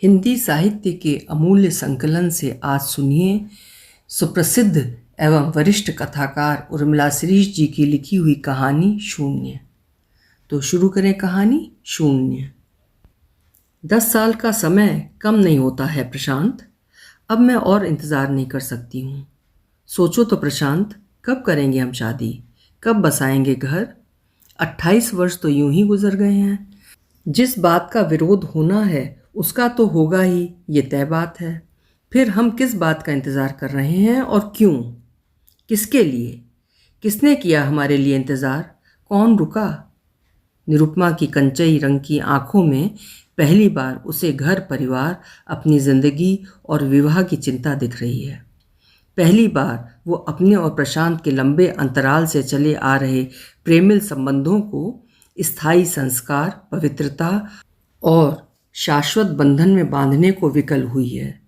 हिंदी साहित्य के अमूल्य संकलन से आज सुनिए सुप्रसिद्ध एवं वरिष्ठ कथाकार उर्मिला शिरीष जी की लिखी हुई कहानी शून्य। तो शुरू करें कहानी शून्य। 10 साल का समय कम नहीं होता है प्रशांत। अब मैं और इंतज़ार नहीं कर सकती हूँ। सोचो तो प्रशांत, कब करेंगे हम शादी, कब बसाएंगे घर। 28 वर्ष तो यूं ही गुजर गए हैं। जिस बात का विरोध होना है उसका तो होगा ही, ये तय बात है। फिर हम किस बात का इंतज़ार कर रहे हैं और क्यों, किसके लिए, किसने किया हमारे लिए इंतज़ार, कौन रुका। निरुपमा की कंचई रंग की आंखों में पहली बार उसे घर परिवार, अपनी जिंदगी और विवाह की चिंता दिख रही है। पहली बार वो अपने और प्रशांत के लंबे अंतराल से चले आ रहे प्रेमिल संबंधों को स्थायी संस्कार, पवित्रता और शाश्वत बंधन में बांधने को विकल हुई है।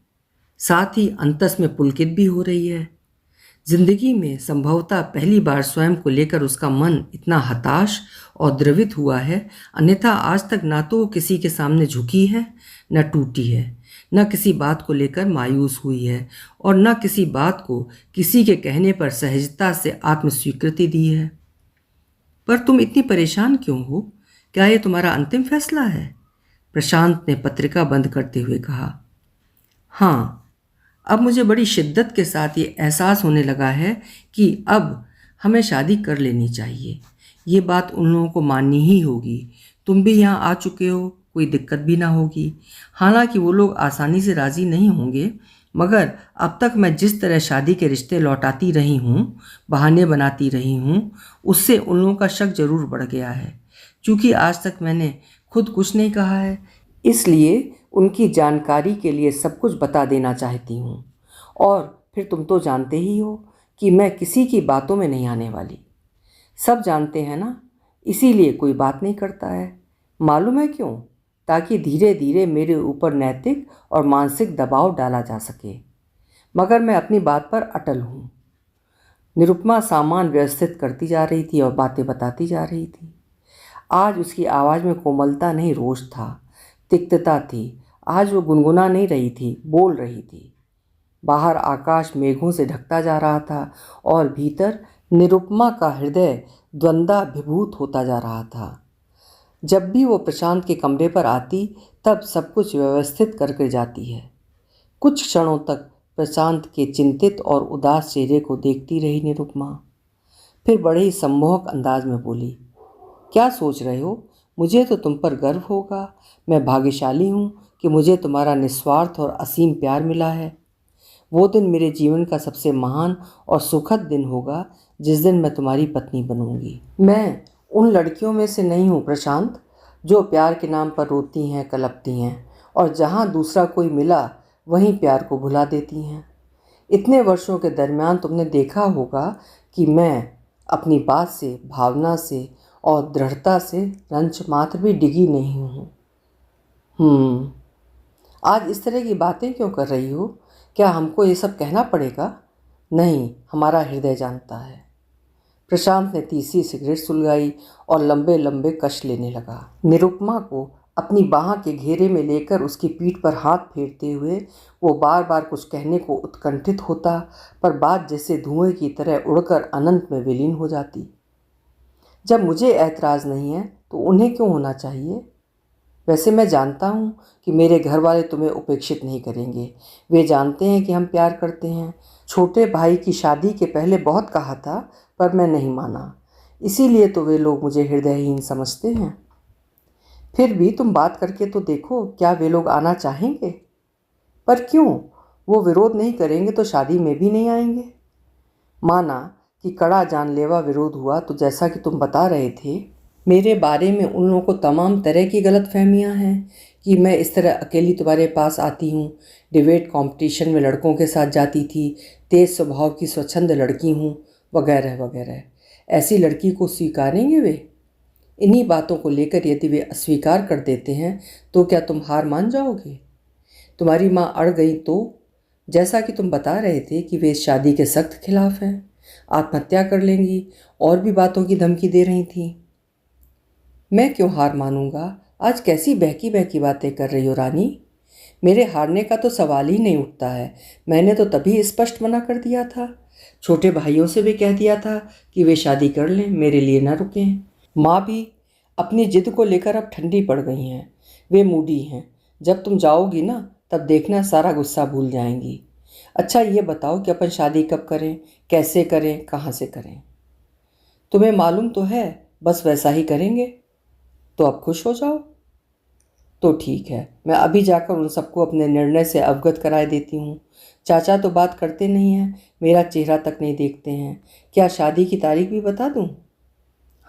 साथ ही अंतस में पुलकित भी हो रही है। जिंदगी में संभवतः पहली बार स्वयं को लेकर उसका मन इतना हताश और द्रवित हुआ है, अन्यथा आज तक ना तो वो किसी के सामने झुकी है, न टूटी है, न किसी बात को लेकर मायूस हुई है और न किसी बात को किसी के कहने पर सहजता से आत्मस्वीकृति दी है। पर तुम इतनी परेशान क्यों हो? क्या ये तुम्हारा अंतिम फैसला है? प्रशांत ने पत्रिका बंद करते हुए कहा। हाँ, अब मुझे बड़ी शिद्दत के साथ ये एहसास होने लगा है कि अब हमें शादी कर लेनी चाहिए। ये बात उन लोगों को माननी ही होगी। तुम भी यहाँ आ चुके हो, कोई दिक्कत भी ना होगी। हालांकि वो लोग आसानी से राज़ी नहीं होंगे, मगर अब तक मैं जिस तरह शादी के रिश्ते लौटाती रही हूँ, बहाने बनाती रही हूँ, उससे उन लोगों का शक जरूर बढ़ गया है। चूँकि आज तक मैंने खुद कुछ नहीं कहा है, इसलिए उनकी जानकारी के लिए सब कुछ बता देना चाहती हूँ। और फिर तुम तो जानते ही हो कि मैं किसी की बातों में नहीं आने वाली। सब जानते हैं ना, इसीलिए कोई बात नहीं करता है। मालूम है क्यों? ताकि धीरे धीरे मेरे ऊपर नैतिक और मानसिक दबाव डाला जा सके। मगर मैं अपनी बात पर अटल हूँ। निरुपमा सामान व्यवस्थित करती जा रही थी और बातें बताती जा रही थी। आज उसकी आवाज़ में कोमलता नहीं, रोष था, तिक्तता थी। आज वो गुनगुना नहीं रही थी, बोल रही थी। बाहर आकाश मेघों से ढकता जा रहा था और भीतर निरुपमा का हृदय द्वंद्वाभिभूत होता जा रहा था। जब भी वो प्रशांत के कमरे पर आती तब सब कुछ व्यवस्थित करके जाती है। कुछ क्षणों तक प्रशांत के चिंतित और उदास चेहरे को देखती रही निरुपमा। फिर बड़े ही सम्मोहक अंदाज में बोली, क्या सोच रहे हो? मुझे तो तुम पर गर्व होगा। मैं भाग्यशाली हूँ कि मुझे तुम्हारा निस्वार्थ और असीम प्यार मिला है। वो दिन मेरे जीवन का सबसे महान और सुखद दिन होगा जिस दिन मैं तुम्हारी पत्नी बनूंगी। मैं उन लड़कियों में से नहीं हूँ प्रशांत, जो प्यार के नाम पर रोती हैं, कलपती हैं और जहाँ दूसरा कोई मिला वहीं प्यार को भुला देती हैं। इतने वर्षों के दरमियान तुमने देखा होगा कि मैं अपनी बात से, भावना से और दृढ़ता से रंच मात्र भी डिगी नहीं हूँ। आज इस तरह की बातें क्यों कर रही हो? क्या हमको ये सब कहना पड़ेगा? नहीं, हमारा हृदय जानता है। प्रशांत ने तीसरी सिगरेट सुलगाई और लंबे लंबे कश लेने लगा। निरुपमा को अपनी बाह के घेरे में लेकर उसकी पीठ पर हाथ फेरते हुए वो बार बार कुछ कहने को उत्कंठित होता, पर बात जैसे धुएं की तरह उड़कर अनंत में विलीन हो जाती। जब मुझे ऐतराज़ नहीं है तो उन्हें क्यों होना चाहिए? वैसे मैं जानता हूँ कि मेरे घर वाले तुम्हें उपेक्षित नहीं करेंगे। वे जानते हैं कि हम प्यार करते हैं। छोटे भाई की शादी के पहले बहुत कहा था, पर मैं नहीं माना। इसीलिए तो वे लोग मुझे हृदयहीन समझते हैं। फिर भी तुम बात करके तो देखो, क्या वे लोग आना चाहेंगे? पर क्यों? वो विरोध नहीं करेंगे तो शादी में भी नहीं आएंगे। माना कि कड़ा जानलेवा विरोध हुआ तो जैसा कि तुम बता रहे थे, मेरे बारे में उन लोगों को तमाम तरह की गलतफहमियां हैं कि मैं इस तरह अकेली तुम्हारे पास आती हूँ, डिबेट कंपटीशन में लड़कों के साथ जाती थी, तेज़ स्वभाव की स्वच्छंद लड़की हूँ, वगैरह वगैरह। ऐसी लड़की को स्वीकारेंगे वे? इन्हीं बातों को लेकर यदि वे अस्वीकार कर देते हैं तो क्या तुम हार मान जाओगे? तुम्हारी माँ अड़ गई तो? जैसा कि तुम बता रहे थे कि वे इस शादी के सख्त खिलाफ हैं, आत्महत्या कर लेंगी और भी बातों की धमकी दे रही थी। मैं क्यों हार मानूंगा? आज कैसी बहकी बहकी बातें कर रही हो रानी? मेरे हारने का तो सवाल ही नहीं उठता है। मैंने तो तभी स्पष्ट मना कर दिया था। छोटे भाइयों से भी कह दिया था कि वे शादी कर लें, मेरे लिए ना रुकें। माँ भी अपनी जिद को लेकर अब ठंडी पड़ गई हैं। वे मूडी हैं। जब तुम जाओगी ना, तब देखना सारा गुस्सा भूल जाएंगी। अच्छा ये बताओ कि अपन शादी कब करें, कैसे करें, कहाँ से करें? तुम्हें मालूम तो है, बस वैसा ही करेंगे। तो अब खुश हो जाओ। तो ठीक है, मैं अभी जाकर उन सबको अपने निर्णय से अवगत कराए देती हूँ। चाचा तो बात करते नहीं हैं, मेरा चेहरा तक नहीं देखते हैं। क्या शादी की तारीख भी बता दूँ?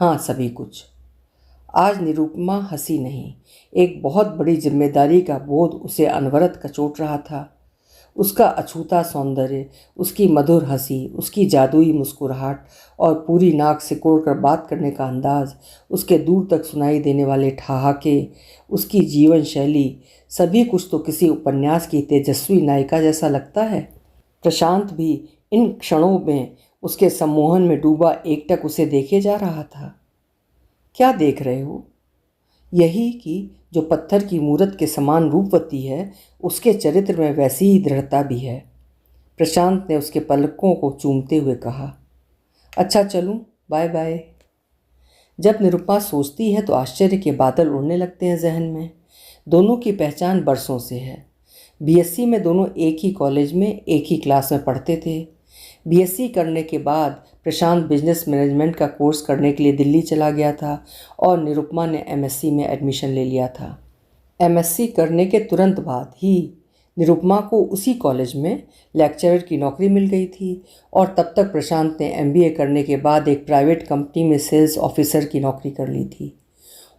हाँ, सभी कुछ। आज निरुपमा हंसी नहीं, एक बहुत बड़ी जिम्मेदारी का बोझ उसे अनवरत कचोट रहा था। उसका अछूता सौंदर्य, उसकी मधुर हंसी, उसकी जादुई मुस्कुराहट और पूरी नाक सिकोड़कर बात करने का अंदाज, उसके दूर तक सुनाई देने वाले ठहाके, उसकी जीवन शैली, सभी कुछ तो किसी उपन्यास की तेजस्वी नायिका जैसा लगता है। प्रशांत भी इन क्षणों में उसके सम्मोहन में डूबा एकटक उसे देखे जा रहा था। क्या देख रहे हो? यही कि जो पत्थर की मूरत के समान रूपवती है, उसके चरित्र में वैसी ही दृढ़ता भी है। प्रशांत ने उसके पलकों को चूमते हुए कहा। अच्छा चलूं, बाय बाय। जब निरुपमा सोचती है तो आश्चर्य के बादल उड़ने लगते हैं जहन में। दोनों की पहचान बरसों से है। बीएससी में दोनों एक ही कॉलेज में एक ही क्लास में पढ़ते थे। बीएससी करने के बाद प्रशांत बिजनेस मैनेजमेंट का कोर्स करने के लिए दिल्ली चला गया था और निरुपमा ने एमएससी में एडमिशन ले लिया था। एमएससी करने के तुरंत बाद ही निरुपमा को उसी कॉलेज में लेक्चरर की नौकरी मिल गई थी और तब तक प्रशांत ने एमबीए करने के बाद एक प्राइवेट कंपनी में सेल्स ऑफिसर की नौकरी कर ली थी।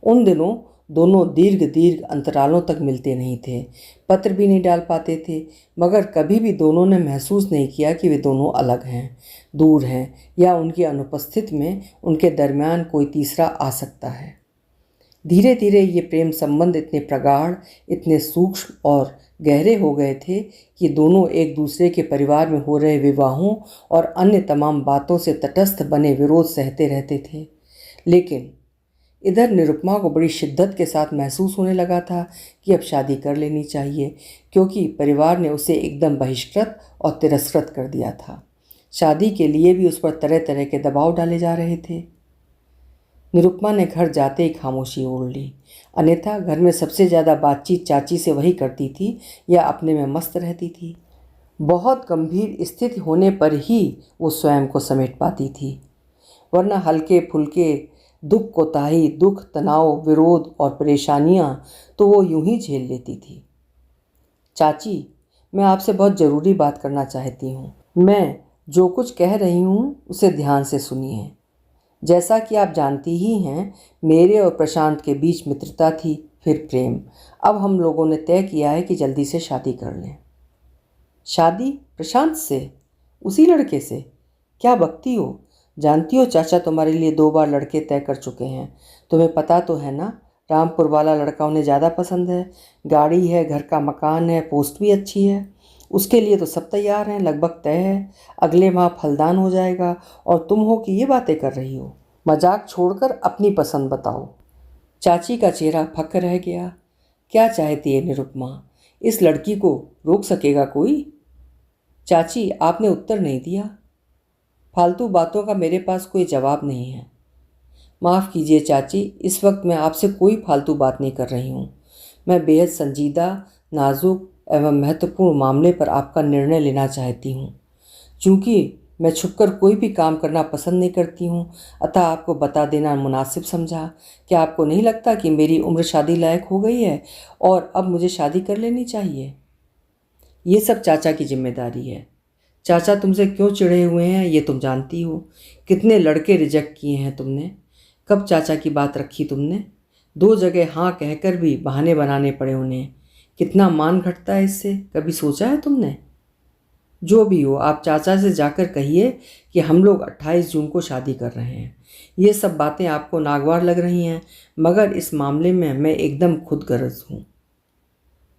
उन दिनों दोनों दीर्घ दीर्घ अंतरालों तक मिलते नहीं थे, पत्र भी नहीं डाल पाते थे, मगर कभी भी दोनों ने महसूस नहीं किया कि वे दोनों अलग हैं, दूर हैं, या उनकी अनुपस्थिति में उनके दरमियान कोई तीसरा आ सकता है। धीरे धीरे ये प्रेम संबंध इतने प्रगाढ़, इतने सूक्ष्म और गहरे हो गए थे कि दोनों एक दूसरे के परिवार में हो रहे विवाहों और अन्य तमाम बातों से तटस्थ बने विरोध सहते रहते थे। लेकिन इधर निरुपमा को बड़ी शिद्दत के साथ महसूस होने लगा था कि अब शादी कर लेनी चाहिए, क्योंकि परिवार ने उसे एकदम बहिष्कृत और तिरस्कृत कर दिया था। शादी के लिए भी उस पर तरह तरह के दबाव डाले जा रहे थे। निरुपमा ने घर जाते ही खामोशी ओढ़ ली, अन्यथा घर में सबसे ज़्यादा बातचीत चाची से वही करती थी या अपने में मस्त रहती थी। बहुत गंभीर स्थिति होने पर ही वो स्वयं को समेट पाती थी, वरना हल्के फुल्के दुख कोताही, दुख, तनाव, विरोध और परेशानियां तो वो यूं ही झेल लेती थी। चाची, मैं आपसे बहुत ज़रूरी बात करना चाहती हूँ। मैं जो कुछ कह रही हूँ उसे ध्यान से सुनिए। जैसा कि आप जानती ही हैं, मेरे और प्रशांत के बीच मित्रता थी, फिर प्रेम। अब हम लोगों ने तय किया है कि जल्दी से शादी कर लें। शादी प्रशांत से? उसी लड़के से? क्या बकती हो? जानती हो चाचा तुम्हारे लिए 2 बार लड़के तय कर चुके हैं। तुम्हें पता तो है ना, रामपुर वाला लड़का उन्हें ज़्यादा पसंद है। गाड़ी है, घर का मकान है, पोस्ट भी अच्छी है। उसके लिए तो सब तैयार हैं, लगभग तय है। अगले माह फलदान हो जाएगा और तुम हो कि ये बातें कर रही हो? मजाक छोड़कर अपनी पसंद बताओ। चाची का चेहरा फक रह गया। क्या चाहती है निरुपमा? इस लड़की को रोक सकेगा कोई? चाची, आपने उत्तर नहीं दिया। फालतू बातों का मेरे पास कोई जवाब नहीं है। माफ़ कीजिए चाची, इस वक्त मैं आपसे कोई फालतू बात नहीं कर रही हूँ। मैं बेहद संजीदा, नाजुक एवं महत्वपूर्ण मामले पर आपका निर्णय लेना चाहती हूँ। चूँकि मैं छुपकर कोई भी काम करना पसंद नहीं करती हूँ, अतः आपको बता देना मुनासिब समझा। क्या आपको नहीं लगता कि मेरी उम्र शादी लायक हो गई है और अब मुझे शादी कर लेनी चाहिए? ये सब चाचा की जिम्मेदारी है। चाचा तुमसे क्यों चिढ़े हुए हैं ये तुम जानती हो। कितने लड़के रिजेक्ट किए हैं तुमने। कब चाचा की बात रखी तुमने? 2 जगह हाँ कहकर भी बहाने बनाने पड़े उन्हें। कितना मान घटता है इससे, कभी सोचा है तुमने? जो भी हो, आप चाचा से जाकर कहिए कि हम लोग 28 जून को शादी कर रहे हैं। ये सब बातें आपको नागवार लग रही हैं, मगर इस मामले में मैं एकदम खुदगर्ज हूँ।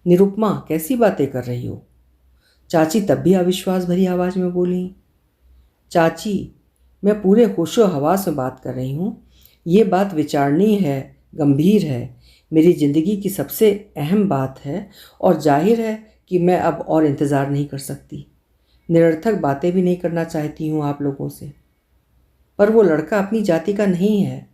निरुपमा, कैसी बातें कर रही हो? चाची तब भी अविश्वास भरी आवाज़ में बोली। चाची, मैं पूरे होशो हवास में बात कर रही हूँ। ये बात विचारणीय है, गंभीर है। मेरी ज़िंदगी की सबसे अहम बात है और जाहिर है कि मैं अब और इंतज़ार नहीं कर सकती। निरर्थक बातें भी नहीं करना चाहती हूँ आप लोगों से। पर वो लड़का अपनी जाति का नहीं है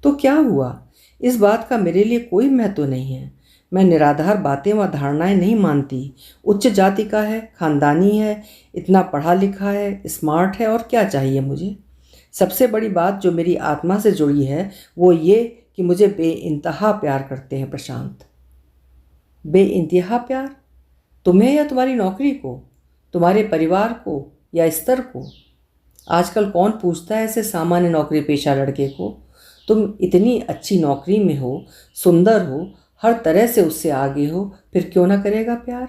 तो क्या हुआ? इस बात का मेरे लिए कोई महत्व नहीं है। मैं निराधार बातें व धारणाएं नहीं मानती। उच्च जाति का है, खानदानी है, इतना पढ़ा लिखा है, स्मार्ट है, और क्या चाहिए मुझे? सबसे बड़ी बात जो मेरी आत्मा से जुड़ी है वो ये कि मुझे बेइंतहा प्यार करते हैं प्रशांत। बेइंतहा प्यार? तुम्हें या तुम्हारी नौकरी को, तुम्हारे परिवार को या स्तर को? आजकल कौन पूछता है ऐसे सामान्य नौकरी पेशा लड़के को? तुम इतनी अच्छी नौकरी में हो, सुंदर हो, हर तरह से उससे आगे हो, फिर क्यों ना करेगा प्यार?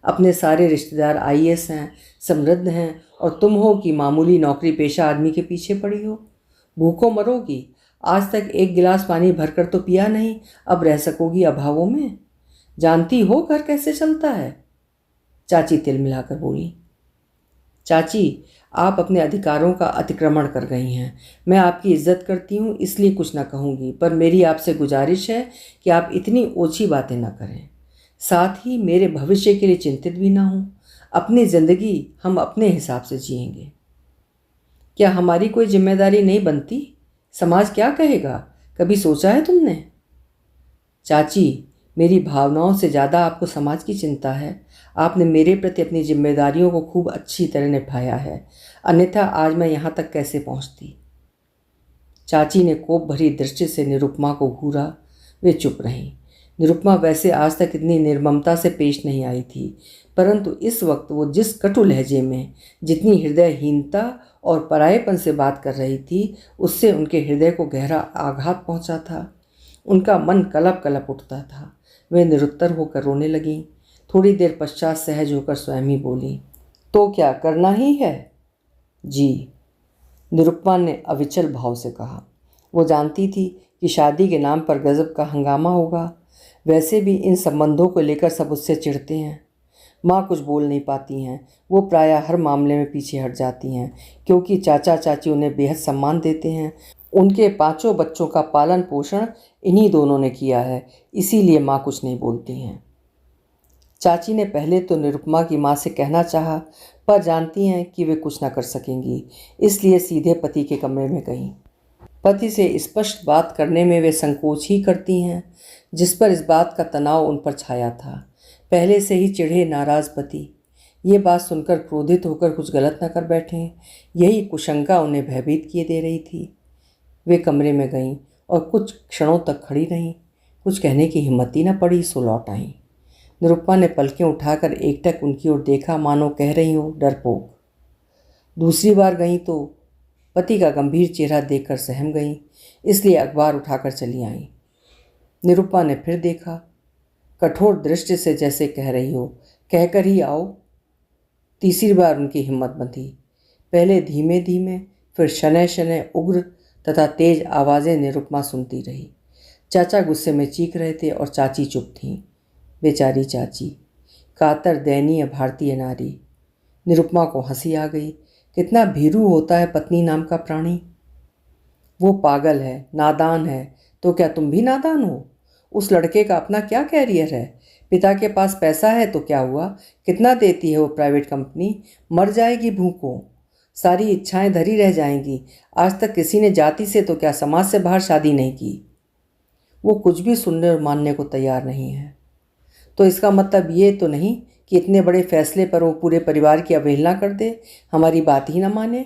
अपने सारे रिश्तेदार आईएएस हैं, समृद्ध हैं, और तुम हो कि मामूली नौकरी पेशा आदमी के पीछे पड़ी हो। भूखों मरोगी। आज तक एक गिलास पानी भरकर तो पिया नहीं, अब रह सकोगी अभावों में? जानती हो घर कैसे चलता है? चाची तिल मिलाकर बोली। चाची, आप अपने अधिकारों का अतिक्रमण कर गई हैं। मैं आपकी इज्जत करती हूँ इसलिए कुछ ना कहूँगी, पर मेरी आपसे गुजारिश है कि आप इतनी ओछी बातें ना करें। साथ ही मेरे भविष्य के लिए चिंतित भी ना हों। अपनी ज़िंदगी हम अपने हिसाब से जिएंगे। क्या हमारी कोई जिम्मेदारी नहीं बनती? समाज क्या कहेगा? कभी सोचा है तुमने? चाची, मेरी भावनाओं से ज़्यादा आपको समाज की चिंता है। आपने मेरे प्रति अपनी जिम्मेदारियों को खूब अच्छी तरह निभाया है, अन्यथा आज मैं यहाँ तक कैसे पहुँचती? चाची ने कोप भरी दृष्टि से निरुपमा को घूरा। वे चुप रहीं। निरुपमा वैसे आज तक इतनी निर्ममता से पेश नहीं आई थी, परंतु इस वक्त वो जिस कटु लहजे में, जितनी हृदयहीनता और परायेपन से बात कर रही थी, उससे उनके हृदय को गहरा आघात पहुँचा था। उनका मन कलप कलप उठता था। वे निरुत्तर होकर रोने लगीं। थोड़ी देर पश्चात सहज होकर स्वयं ही बोली, तो क्या करना ही है? जी, निरुपमा ने अविचल भाव से कहा। वो जानती थी कि शादी के नाम पर गजब का हंगामा होगा। वैसे भी इन संबंधों को लेकर सब उससे चिढ़ते हैं। माँ कुछ बोल नहीं पाती हैं। वो प्रायः हर मामले में पीछे हट जाती हैं, क्योंकि चाचा चाची उन्हें बेहद सम्मान देते हैं। उनके 5 बच्चों का पालन पोषण इन्हीं दोनों ने किया है, इसीलिए माँ कुछ नहीं बोलती हैं। चाची ने पहले तो निरुपमा की माँ से कहना चाहा, पर जानती हैं कि वे कुछ ना कर सकेंगी, इसलिए सीधे पति के कमरे में गईं। पति से स्पष्ट बात करने में वे संकोच ही करती हैं, जिस पर इस बात का तनाव उन पर छाया था। पहले से ही चिढ़े नाराज पति ये बात सुनकर क्रोधित होकर कुछ गलत न कर बैठें, यही कुशंका उन्हें भयभीत किए दे रही थी। वे कमरे में गईं और कुछ क्षणों तक खड़ी रहीं। कुछ कहने की हिम्मत ही न पड़ी, सो लौट आईं। निरुपमा ने पलकें उठाकर एकटक उनकी ओर देखा, मानो कह रही हो डरपोक। दूसरी बार गईं तो पति का गंभीर चेहरा देखकर सहम गईं, इसलिए अखबार उठाकर चली आईं। निरुपमा ने फिर देखा, कठोर दृष्टि से जैसे कह रही हो, कहकर ही आओ। तीसरी बार उनकी हिम्मत बंधी। पहले धीमे धीमे, फिर शनय शनय उग्र तथा तेज आवाज़ें निरुपमा सुनती रही। चाचा गुस्से में चीख रहे थे और चाची चुप थीं। बेचारी चाची, कातर दयनीय भारतीय नारी। निरुपमा को हंसी आ गई। कितना भीरू होता है पत्नी नाम का प्राणी। वो पागल है, नादान है, तो क्या तुम भी नादान हो? उस लड़के का अपना क्या कैरियर है? पिता के पास पैसा है तो क्या हुआ? कितना देती है वो प्राइवेट कंपनी? मर जाएगी भूखों। सारी इच्छाएं धरी रह जाएंगी। आज तक किसी ने जाति से तो क्या समाज से बाहर शादी नहीं की। वो कुछ भी सुनने और मानने को तैयार नहीं है। तो इसका मतलब ये तो नहीं कि इतने बड़े फैसले पर वो पूरे परिवार की अवहेलना कर दे, हमारी बात ही ना माने।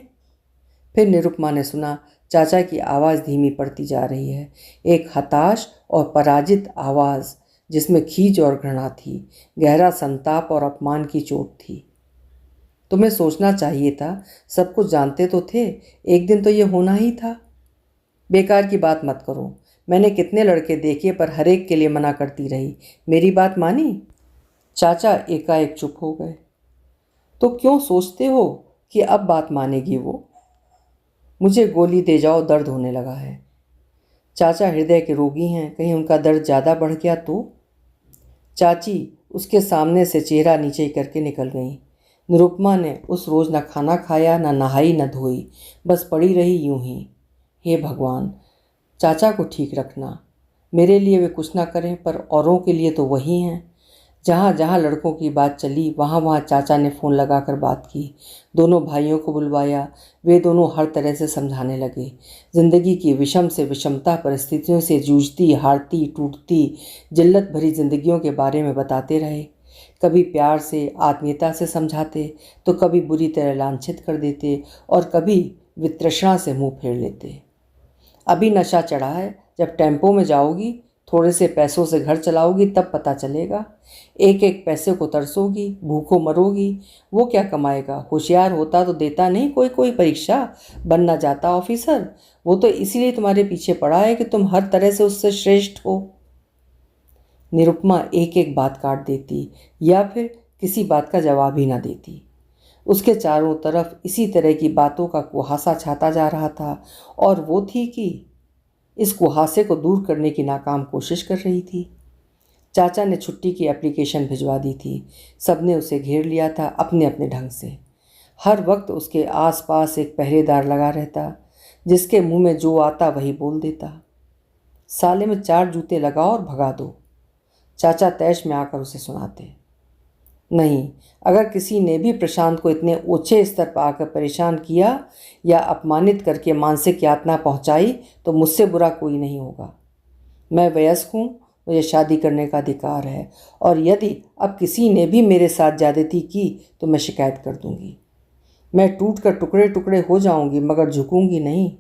फिर निरुपमा ने सुना, चाचा की आवाज़ धीमी पड़ती जा रही है। एक हताश और पराजित आवाज़ जिसमें खींच और घृणा थी, गहरा संताप और अपमान की चोट थी। तुम्हें सोचना चाहिए था, सब कुछ जानते तो थे, एक दिन तो ये होना ही था। बेकार की बात मत करो। मैंने कितने लड़के देखे पर हर एक के लिए मना करती रही। मेरी बात मानी? चाचा एकाएक चुप हो गए। तो क्यों सोचते हो कि अब बात मानेगी वो? मुझे गोली दे जाओ, दर्द होने लगा है। चाचा हृदय के रोगी हैं, कहीं उनका दर्द ज़्यादा बढ़ गया तो? चाची उसके सामने से चेहरा नीचे करके निकल गईं। निरुपमा ने उस रोज़ न खाना खाया, न नहाई, न धोई, बस पड़ी रही यूं ही। हे भगवान, चाचा को ठीक रखना। मेरे लिए वे कुछ ना करें पर औरों के लिए तो वही हैं। जहाँ जहाँ लड़कों की बात चली वहाँ वहाँ चाचा ने फ़ोन लगाकर बात की, दोनों भाइयों को बुलवाया। वे दोनों हर तरह से समझाने लगे। ज़िंदगी की विषम से विषमता परिस्थितियों से जूझती, हारती, टूटती, जिल्लत भरी जिंदगियों के बारे में बताते रहे। कभी प्यार से, आत्मीयता से समझाते तो कभी बुरी तरह लांछित कर देते और कभी वितृष्णा से मुंह फेर लेते। अभी नशा चढ़ा है, जब टेम्पो में जाओगी, थोड़े से पैसों से घर चलाओगी तब पता चलेगा। एक एक पैसे को तरसोगी, भूखों मरोगी। वो क्या कमाएगा? होशियार होता तो देता नहीं कोई कोई परीक्षा, बनना जाता ऑफिसर। वो तो इसीलिए तुम्हारे पीछे पड़ा है कि तुम हर तरह से उससे श्रेष्ठ हो। निरुपमा एक एक बात काट देती या फिर किसी बात का जवाब ही ना देती। उसके चारों तरफ इसी तरह की बातों का कुहासा छाता जा रहा था और वो थी कि इस कुहासे को दूर करने की नाकाम कोशिश कर रही थी। चाचा ने छुट्टी की एप्लीकेशन भिजवा दी थी। सबने उसे घेर लिया था अपने अपने ढंग से। हर वक्त उसके आसपास एक पहरेदार लगा रहता, जिसके मुंह में जो आता वही बोल देता। साले में 4 जूते लगाओ और भगा दो, चाचा तैश में आकर उसे सुनाते। नहीं, अगर किसी ने भी प्रशांत को इतने ऊंचे स्तर पर आकर परेशान किया या अपमानित करके मानसिक यातना पहुंचाई तो मुझसे बुरा कोई नहीं होगा। मैं वयस्क हूँ, मुझे शादी करने का अधिकार है और यदि अब किसी ने भी मेरे साथ ज्यादती की तो मैं शिकायत कर दूंगी। मैं टूट कर टुकड़े टुकड़े हो जाऊंगी मगर झुकूंगी नहीं।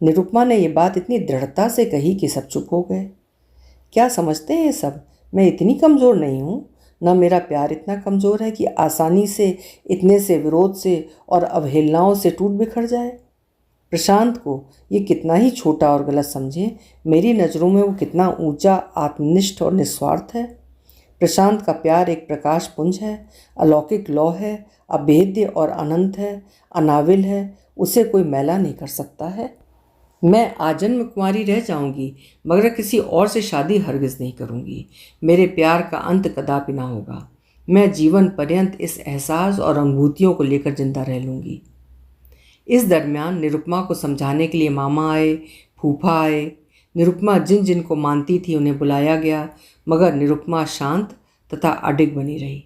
निरुपमा ने यह बात इतनी दृढ़ता से कही कि सब चुप हो गए। क्या समझते हैं ये सब? मैं इतनी कमज़ोर नहीं हूँ, न मेरा प्यार इतना कमज़ोर है कि आसानी से इतने से विरोध से और अवहेलनाओं से टूट बिखर जाए। प्रशांत को ये कितना ही छोटा और गलत समझे, मेरी नज़रों में वो कितना ऊंचा, आत्मनिष्ठ और निस्वार्थ है। प्रशांत का प्यार एक प्रकाश पुंज है, अलौकिक लौ है, अभेद्य और अनंत है, अनाविल है। उसे कोई मैला नहीं कर सकता है। मैं आजन्म कुंवारी रह जाऊंगी मगर किसी और से शादी हरगिज नहीं करूंगी। मेरे प्यार का अंत कदापि ना होगा। मैं जीवन पर्यंत इस एहसास और अनुभूतियों को लेकर जिंदा रह लूंगी। इस दरमियान निरुपमा को समझाने के लिए मामा आए, फूफा आए। निरुपमा जिन जिन को मानती थी उन्हें बुलाया गया, मगर निरुपमा शांत तथा अडिग बनी रही।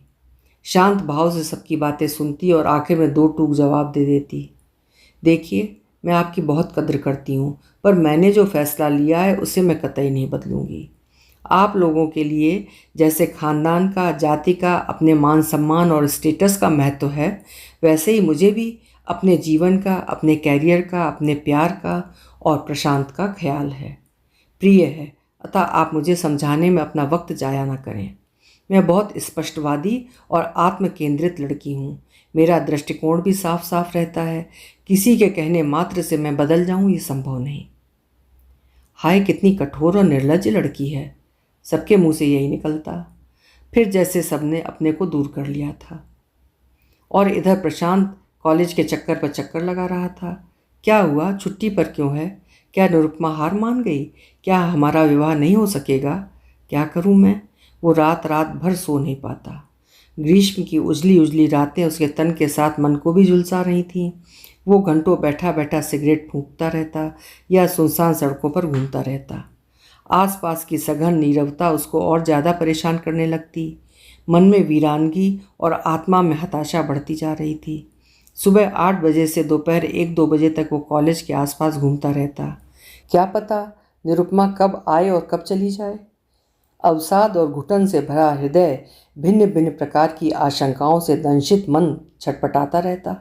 शांत भाव से सबकी बातें सुनती और आखिर में 2 टूक जवाब दे देती। देखिए, मैं आपकी बहुत कद्र करती हूँ, पर मैंने जो फैसला लिया है उसे मैं कतई नहीं बदलूंगी। आप लोगों के लिए जैसे खानदान का, जाति का, अपने मान सम्मान और स्टेटस का महत्व है, वैसे ही मुझे भी अपने जीवन का, अपने कैरियर का, अपने प्यार का और प्रशांत का ख्याल है, प्रिय है। अतः आप मुझे समझाने में अपना वक्त जाया न करें। मैं बहुत स्पष्टवादी और आत्म केंद्रित लड़की हूँ। मेरा दृष्टिकोण भी साफ साफ रहता है। किसी के कहने मात्र से मैं बदल जाऊं ये संभव नहीं। हाय, कितनी कठोर और निर्लज्ज लड़की है, सबके मुंह से यही निकलता। फिर जैसे सबने अपने को दूर कर लिया था। और इधर प्रशांत कॉलेज के चक्कर पर चक्कर लगा रहा था। क्या हुआ? छुट्टी पर क्यों है? क्या निरुपमा हार मान गई? क्या हमारा विवाह नहीं हो सकेगा? क्या करूं मैं? वो रात रात भर सो नहीं पाता। ग्रीष्म की उजली उजली रातें उसके तन के साथ मन को भी झुलसा रही थीं। वो घंटों बैठा बैठा सिगरेट फूंकता रहता या सुनसान सड़कों पर घूमता रहता। आसपास की सघन नीरवता उसको और ज़्यादा परेशान करने लगती। मन में वीरानगी और आत्मा में हताशा बढ़ती जा रही थी। सुबह 8 बजे से दोपहर 1-2 बजे तक वो कॉलेज के आसपास घूमता रहता। क्या पता निरुपमा कब आए और कब चली जाए। अवसाद और घुटन से भरा हृदय भिन्न भिन्न प्रकार की आशंकाओं से दंशित मन छटपटाता रहता।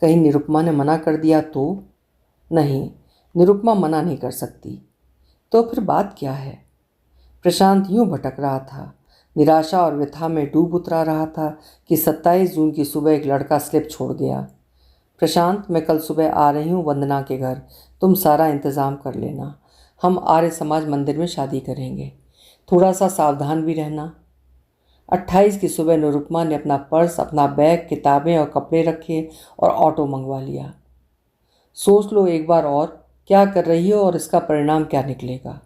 कहीं निरुपमा ने मना कर दिया तो? नहीं, निरुपमा मना नहीं कर सकती। तो फिर बात क्या है? प्रशांत यूं भटक रहा था, निराशा और व्यथा में डूब उतरा रहा था कि 27 जून की सुबह एक लड़का स्लिप छोड़ गया। प्रशांत, मैं कल सुबह आ रही हूँ वंदना के घर, तुम सारा इंतज़ाम कर लेना। हम आर्य समाज मंदिर में शादी करेंगे, थोड़ा सा सावधान भी रहना। 28 की सुबह निरुपमा ने अपना पर्स, अपना बैग, किताबें और कपड़े रखे और ऑटो मंगवा लिया। सोच लो एक बार और, क्या कर रही हो और इसका परिणाम क्या निकलेगा।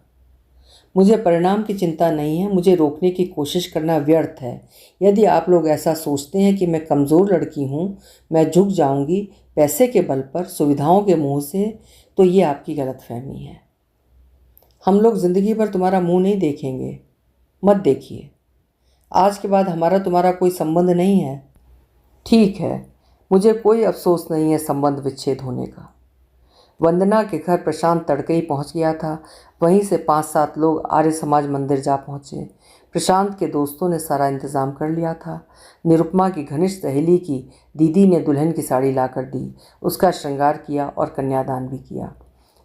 मुझे परिणाम की चिंता नहीं है, मुझे रोकने की कोशिश करना व्यर्थ है। यदि आप लोग ऐसा सोचते हैं कि मैं कमज़ोर लड़की हूँ, मैं झुक जाऊँगी पैसे के बल पर, सुविधाओं के मोह से, तो ये आपकी गलतफहमी है। हम लोग ज़िंदगी भर तुम्हारा मुंह नहीं देखेंगे। मत देखिए। आज के बाद हमारा तुम्हारा कोई संबंध नहीं है। ठीक है, मुझे कोई अफसोस नहीं है संबंध विच्छेद होने का। वंदना के घर प्रशांत तड़के ही पहुंच गया था। वहीं से 5-7 लोग आर्य समाज मंदिर जा पहुंचे। प्रशांत के दोस्तों ने सारा इंतजाम कर लिया था। निरुपमा की घनिष्ठ सहेली की दीदी ने दुल्हन की साड़ी लाकर दी, उसका श्रृंगार किया और कन्यादान भी किया।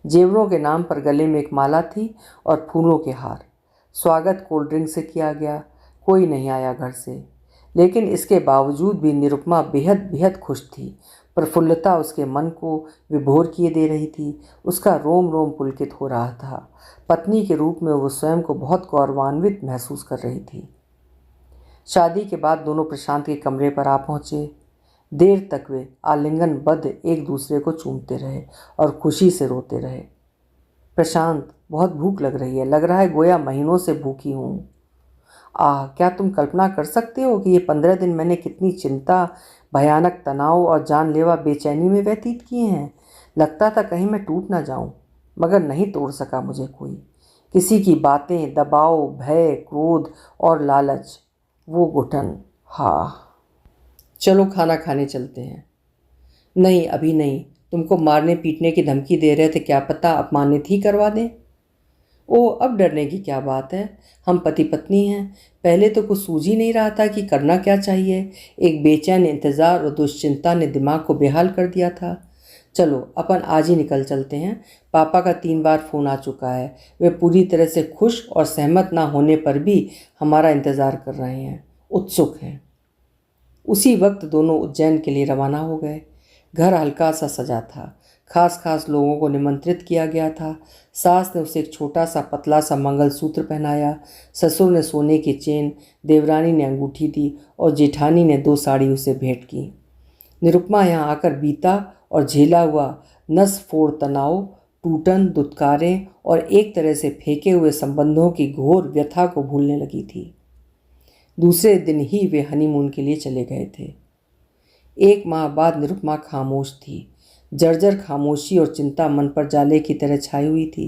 जेवरों के नाम पर गले में एक माला थी और फूलों के हार। स्वागत कोल्ड ड्रिंक से किया गया। कोई नहीं आया घर से, लेकिन इसके बावजूद भी निरुपमा बेहद बेहद खुश थी। प्रफुल्लता उसके मन को विभोर किए दे रही थी। उसका रोम रोम पुलकित हो रहा था। पत्नी के रूप में वो स्वयं को बहुत गौरवान्वित महसूस कर रही थी। शादी के बाद दोनों प्रशांत के कमरे पर आ पहुँचे। देर तक वे आलिंगनबद्ध एक दूसरे को चूमते रहे और खुशी से रोते रहे। प्रशांत, बहुत भूख लग रही है, लग रहा है गोया महीनों से भूखी हूँ। क्या तुम कल्पना कर सकते हो कि ये 15 दिन मैंने कितनी चिंता, भयानक तनाव और जानलेवा बेचैनी में व्यतीत किए हैं। लगता था कहीं मैं टूट ना जाऊं, मगर नहीं तोड़ सका मुझे कोई। किसी की बातें, दबाव, भय, क्रोध और लालच, वो घुटन। हाँ, चलो खाना खाने चलते हैं। नहीं, अभी नहीं। तुमको मारने पीटने की धमकी दे रहे थे, क्या पता अपमानित ही करवा दें। ओह, अब डरने की क्या बात है। हम पति पत्नी हैं। पहले तो कुछ सूझ ही नहीं रहा था कि करना क्या चाहिए। एक बेचैन इंतज़ार और दुश्चिंता ने दिमाग को बेहाल कर दिया था। चलो अपन आज ही निकल चलते हैं। पापा का 3 बार फ़ोन आ चुका है। वे पूरी तरह से खुश और सहमत ना होने पर भी हमारा इंतज़ार कर रहे हैं, उत्सुक हैं। उसी वक्त दोनों उज्जैन के लिए रवाना हो गए। घर हल्का सा सजा था। खास लोगों को निमंत्रित किया गया था। सास ने उसे एक छोटा सा पतला सा मंगलसूत्र पहनाया। ससुर ने सोने की चेन, देवरानी ने अंगूठी दी और जेठानी ने 2 साड़ी उसे भेंट की। निरुपमा यहाँ आकर बीता और झेला हुआ नस फोड़ तनाव, टूटन, दुत्कारें और एक तरह से फेंके हुए संबंधों की घोर व्यथा को भूलने लगी थी। दूसरे दिन ही वे हनीमून के लिए चले गए थे। 1 माह बाद निरुपमा खामोश थी। जर्जर खामोशी और चिंता मन पर जाले की तरह छाई हुई थी।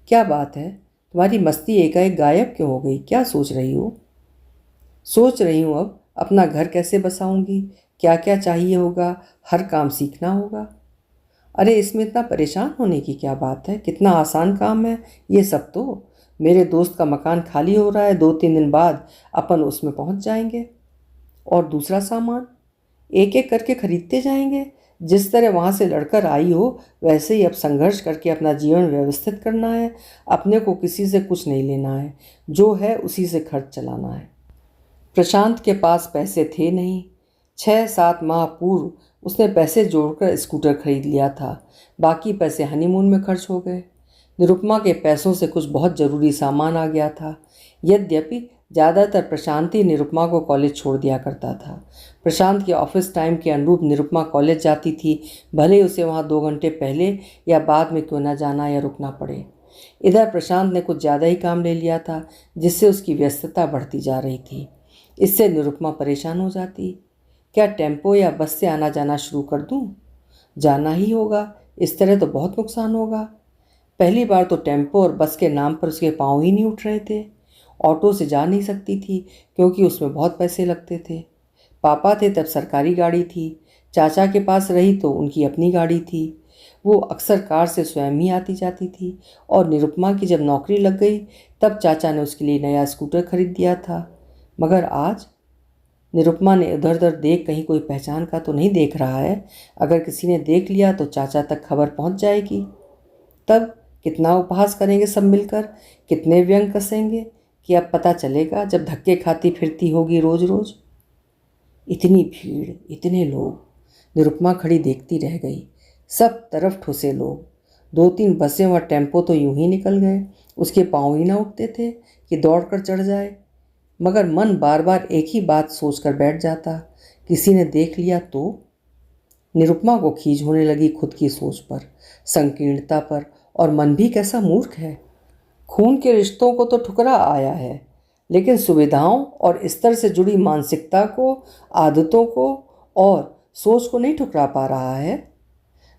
क्या बात है, तुम्हारी मस्ती एकाएक गायब क्यों हो गई? क्या सोच रही हो? सोच रही हूँ अब अपना घर कैसे बसाऊंगी, क्या क्या चाहिए होगा, हर काम सीखना होगा। अरे, इसमें इतना परेशान होने की क्या बात है? कितना आसान काम है ये सब तो। मेरे दोस्त का मकान खाली हो रहा है, 2-3 दिन बाद अपन उसमें पहुंच जाएंगे। और दूसरा सामान एक एक करके खरीदते जाएंगे। जिस तरह वहाँ से लड़कर आई हो, वैसे ही अब संघर्ष करके अपना जीवन व्यवस्थित करना है। अपने को किसी से कुछ नहीं लेना है, जो है उसी से खर्च चलाना है। प्रशांत के पास पैसे थे नहीं। 6-7 माह पूर्व उसने पैसे जोड़कर स्कूटर खरीद लिया था। बाकी पैसे हनीमून में खर्च हो गए। निरुपमा के पैसों से कुछ बहुत ज़रूरी सामान आ गया था। यद्यपि ज़्यादातर प्रशांत ही निरुपमा को कॉलेज छोड़ दिया करता था। प्रशांत के ऑफिस टाइम के अनुरूप निरुपमा कॉलेज जाती थी, भले उसे वहाँ 2 घंटे पहले या बाद में क्यों न जाना या रुकना पड़े। इधर प्रशांत ने कुछ ज़्यादा ही काम ले लिया था, जिससे उसकी व्यस्तता बढ़ती जा रही थी। इससे निरुपमा परेशान हो जाती। क्या टेम्पो या बस से आना जाना शुरू कर दूं? जाना ही होगा, इस तरह तो बहुत नुकसान होगा। पहली बार तो टेम्पो और बस के नाम पर उसके पाँव ही नहीं उठ रहे थे। ऑटो से जा नहीं सकती थी क्योंकि उसमें बहुत पैसे लगते थे। पापा थे तब सरकारी गाड़ी थी, चाचा के पास रही तो उनकी अपनी गाड़ी थी। वो अक्सर कार से स्वयं ही आती जाती थी। और निरुपमा की जब नौकरी लग गई तब चाचा ने उसके लिए नया स्कूटर खरीद दिया था। मगर आज निरुपमा ने इधर उधर देख, कहीं कोई पहचान का तो नहीं देख रहा है। अगर किसी ने देख लिया तो चाचा तक खबर पहुंच जाएगी। तब कितना उपहास करेंगे सब मिलकर, कितने व्यंग कसेंगे कि अब पता चलेगा जब धक्के खाती फिरती होगी रोज रोज। इतनी भीड़, इतने लोग। निरुपमा खड़ी देखती रह गई। सब तरफ ठुसे लोग। 2-3 बसें और टेम्पो तो यूं ही निकल गए। उसके पाँव ही ना उठते थे कि दौड़कर चढ़ जाए। मगर मन बार बार एक ही बात सोचकर बैठ जाता, किसी ने देख लिया तो। निरुपमा को खींच होने लगी खुद की सोच पर, संकीर्णता पर। और मन भी कैसा मूर्ख है। खून के रिश्तों को तो ठुकरा आया है, लेकिन सुविधाओं और स्तर से जुड़ी मानसिकता को, आदतों को और सोच को नहीं ठुकरा पा रहा है।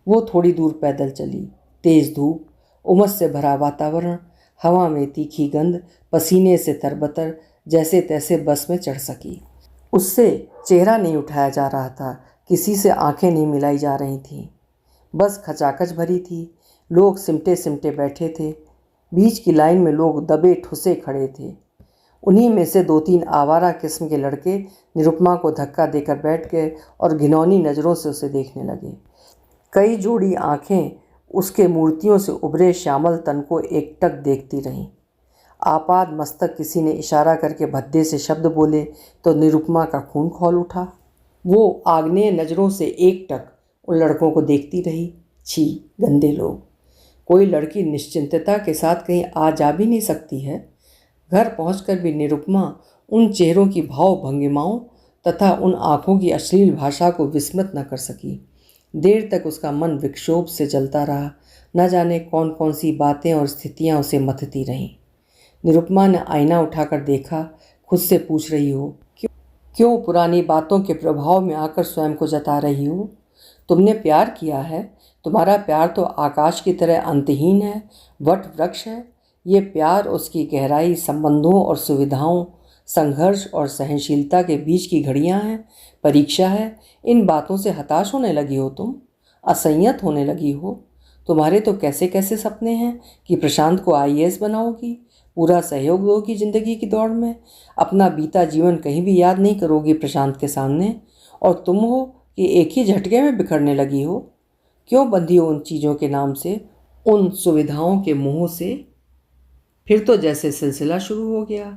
वो थोड़ी दूर पैदल चली। तेज धूप, उमस से भरा वातावरण, हवा में तीखी गंध, पसीने से तरबतर, जैसे तैसे बस में चढ़ सकी। उससे चेहरा नहीं उठाया जा रहा था, किसी से आंखें नहीं मिलाई जा रही थीं। बस खचाखच भरी थी, लोग सिमटे सिमटे बैठे थे। बीच की लाइन में लोग दबे ठुसे खड़े थे। उन्हीं में से 2-3 आवारा किस्म के लड़के निरुपमा को धक्का देकर बैठ गए और घिनौनी नज़रों से उसे देखने लगे। कई जोड़ी आंखें उसके मूर्तियों से उभरे श्यामल तन को एकटक देखती रहीं। आपाद मस्तक किसी ने इशारा करके भद्दे से शब्द बोले तो निरुपमा का खून खौल उठा। वो आग्नेय नज़रों से एकटक उन लड़कों को देखती रही। छी, गंदे लोग। कोई लड़की निश्चिंतता के साथ कहीं आ जा भी नहीं सकती है। घर पहुंचकर भी निरुपमा उन चेहरों की भाव भंगिमाओं तथा उन आँखों की अश्लील भाषा को विस्मृत न कर सकी। देर तक उसका मन विक्षोभ से जलता रहा। न जाने कौन कौन सी बातें और स्थितियां उसे मथती रहीं। निरुपमा ने आईना उठाकर देखा, खुद से पूछ रही हो, क्यों पुरानी बातों के प्रभाव में आकर स्वयं को जता रही हो? तुमने प्यार किया है, तुम्हारा प्यार तो आकाश की तरह अंतहीन है, वट वृक्ष है। ये प्यार, उसकी गहराई, संबंधों और सुविधाओं, संघर्ष और सहनशीलता के बीच की घड़ियां हैं, परीक्षा है। इन बातों से हताश होने लगी हो तुम, असंयत होने लगी हो। तुम्हारे तो कैसे कैसे सपने हैं कि प्रशांत को आईएएस बनाओगी, पूरा सहयोग दोगी जिंदगी की दौड़ में, अपना बीता जीवन कहीं भी याद नहीं करोगी प्रशांत के सामने, और तुम हो कि एक ही झटके में बिखरने लगी हो। क्यों बंधी हो उन चीज़ों के नाम से, उन सुविधाओं के मोह से? फिर तो जैसे सिलसिला शुरू हो गया।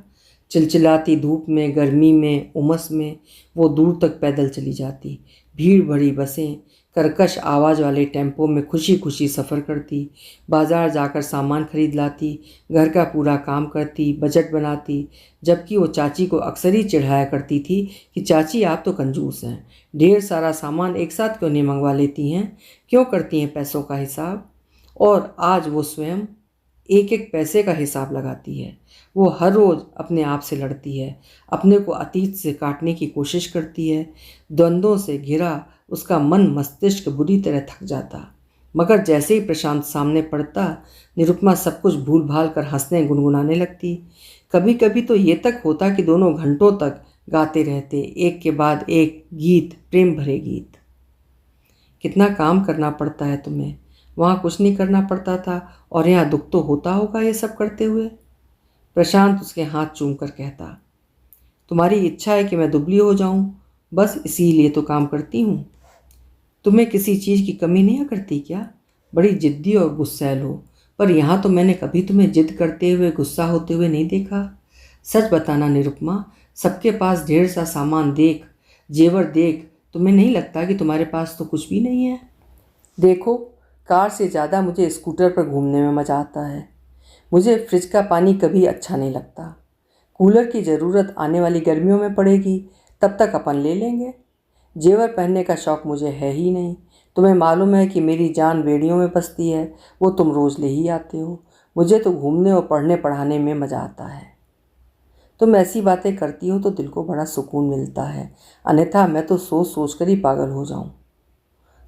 चिलचिलाती धूप में, गर्मी में, उमस में वो दूर तक पैदल चली जाती। भीड़ भरी बसें, कर्कश आवाज़ वाले टेम्पो में खुशी खुशी सफ़र करती, बाज़ार जाकर सामान खरीद लाती, घर का पूरा काम करती, बजट बनाती। जबकि वो चाची को अक्सर ही चिढ़ाया करती थी कि चाची आप तो कंजूस हैं, ढेर सारा सामान एक साथ क्यों नहीं मंगवा लेती हैं, क्यों करती हैं पैसों का हिसाब। और आज वो स्वयं एक एक पैसे का हिसाब लगाती है। वो हर रोज़ अपने आप से लड़ती है, अपने को अतीत से काटने की कोशिश करती है। द्वंद्वों से घिरा उसका मन मस्तिष्क बुरी तरह थक जाता। मगर जैसे ही प्रशांत सामने पड़ता, निरुपमा सब कुछ भूल भाल कर हंसने गुनगुनाने लगती। कभी कभी तो ये तक होता कि दोनों घंटों तक गाते रहते, एक के बाद एक गीत, प्रेम भरे गीत। कितना काम करना पड़ता है तुम्हें, वहाँ कुछ नहीं करना पड़ता था और यहाँ दुख तो होता होगा ये सब करते हुए। प्रशांत उसके हाथ चूम कर कहता, तुम्हारी इच्छा है कि मैं दुबली हो जाऊं, बस इसीलिए तो काम करती हूँ। तुम्हें किसी चीज़ की कमी नहीं करती क्या? बड़ी जिद्दी और गुस्सैल हो, पर यहाँ तो मैंने कभी तुम्हें जिद करते हुए, गुस्सा होते हुए नहीं देखा। सच बताना निरुपमा, सबके पास ढेर सा सामान देख, जेवर देख, तुम्हें नहीं लगता कि तुम्हारे पास तो कुछ भी नहीं है? देखो, कार से ज़्यादा मुझे स्कूटर पर घूमने में मज़ा आता है। मुझे फ्रिज का पानी कभी अच्छा नहीं लगता। कूलर की ज़रूरत आने वाली गर्मियों में पड़ेगी, तब तक अपन ले लेंगे। जेवर पहनने का शौक़ मुझे है ही नहीं। तुम्हें मालूम है कि मेरी जान बेड़ियों में बसती है, वो तुम रोज़ ले ही आते हो। मुझे तो घूमने और पढ़ने पढ़ाने में मज़ा आता है। तुम ऐसी बातें करती हो तो दिल को बड़ा सुकून मिलता है, अन्यथा मैं तो सोच सोच कर ही पागल हो जाऊँ।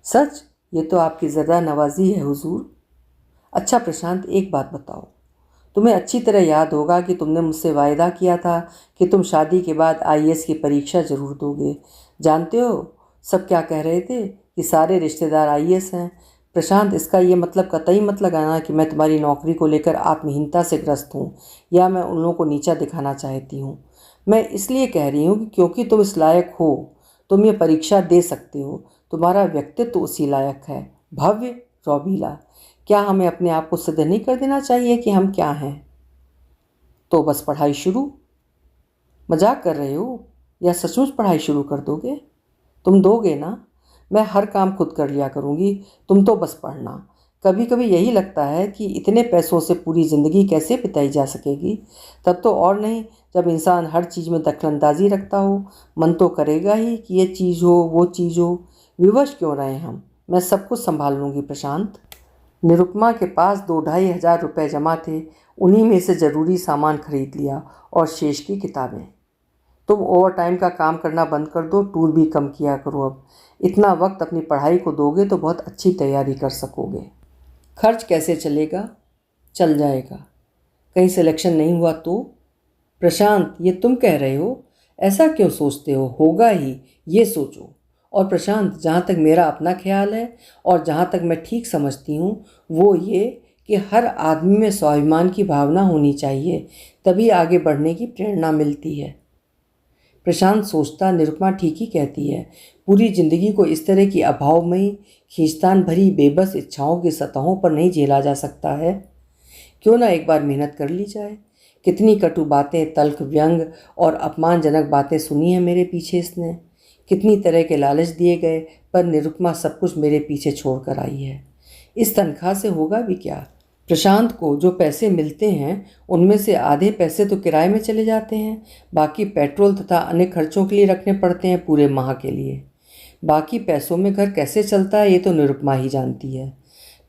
सच, ये तो आपकी ज़रा नवाजी है हुजूर। अच्छा प्रशांत, एक बात बताओ, तुम्हें अच्छी तरह याद होगा कि तुमने मुझसे वायदा किया था कि तुम शादी के बाद आईएएस की परीक्षा ज़रूर दोगे। जानते हो सब क्या कह रहे थे कि सारे रिश्तेदार आईएएस हैं। प्रशांत, इसका ये मतलब कतई मत लगाना कि मैं तुम्हारी नौकरी को लेकर आत्महीनता से ग्रस्त हूँ या मैं उन लोगों को नीचा दिखाना चाहती हूँ। मैं इसलिए कह रही हूँ कि क्योंकि तुम इस लायक हो, तुम ये परीक्षा दे सकते हो। तुम्हारा व्यक्तित्व उसी लायक है, भव्य, रौबीला। क्या हमें अपने आप को सिद्ध नहीं कर देना चाहिए कि हम क्या हैं? तो बस पढ़ाई शुरू। मजाक कर रहे हो या सचमुच पढ़ाई शुरू कर दोगे? तुम दोगे ना? मैं हर काम खुद कर लिया करूँगी, तुम तो बस पढ़ना। कभी कभी यही लगता है कि इतने पैसों से पूरी ज़िंदगी कैसे बिताई जा सकेगी। तब तो और नहीं, जब इंसान हर चीज़ में दखलंदाजी रखता हो, मन तो करेगा ही कि ये चीज़ हो, वो चीज़ हो। विवश क्यों रहे हम? मैं सब कुछ संभाल लूँगी प्रशांत। निरुपमा के पास 2-2.5 हज़ार रुपये जमा थे। उन्हीं में से ज़रूरी सामान खरीद लिया और शेष की किताबें। तुम ओवर टाइम का काम करना बंद कर दो, टूर भी कम किया करो। अब इतना वक्त अपनी पढ़ाई को दोगे तो बहुत अच्छी तैयारी कर सकोगे। खर्च कैसे चलेगा? चल जाएगा। कहीं सिलेक्शन नहीं हुआ तो? प्रशांत, ये तुम कह रहे हो? ऐसा क्यों सोचते हो? होगा ही, ये सोचो। और प्रशांत, जहाँ तक मेरा अपना ख्याल है और जहाँ तक मैं ठीक समझती हूँ वो ये कि हर आदमी में स्वाभिमान की भावना होनी चाहिए, तभी आगे बढ़ने की प्रेरणा मिलती है। प्रशांत सोचता, निरुपमा ठीक ही कहती है। पूरी जिंदगी को इस तरह की अभावमयी, खींचतान भरी, बेबस इच्छाओं की सतहों पर नहीं झेला जा सकता है। क्यों ना एक बार मेहनत कर ली जाए। कितनी कटु बातें, तल्ख, व्यंग और अपमानजनक बातें सुनी हैं मेरे पीछे इसने। कितनी तरह के लालच दिए गए, पर निरुपमा सब कुछ मेरे पीछे छोड़ कर आई है। इस तनख्वाह से होगा भी क्या? प्रशांत को जो पैसे मिलते हैं उनमें से आधे पैसे तो किराए में चले जाते हैं, बाकी पेट्रोल तथा अन्य खर्चों के लिए रखने पड़ते हैं पूरे माह के लिए। बाकी पैसों में घर कैसे चलता है ये तो निरुपमा ही जानती है।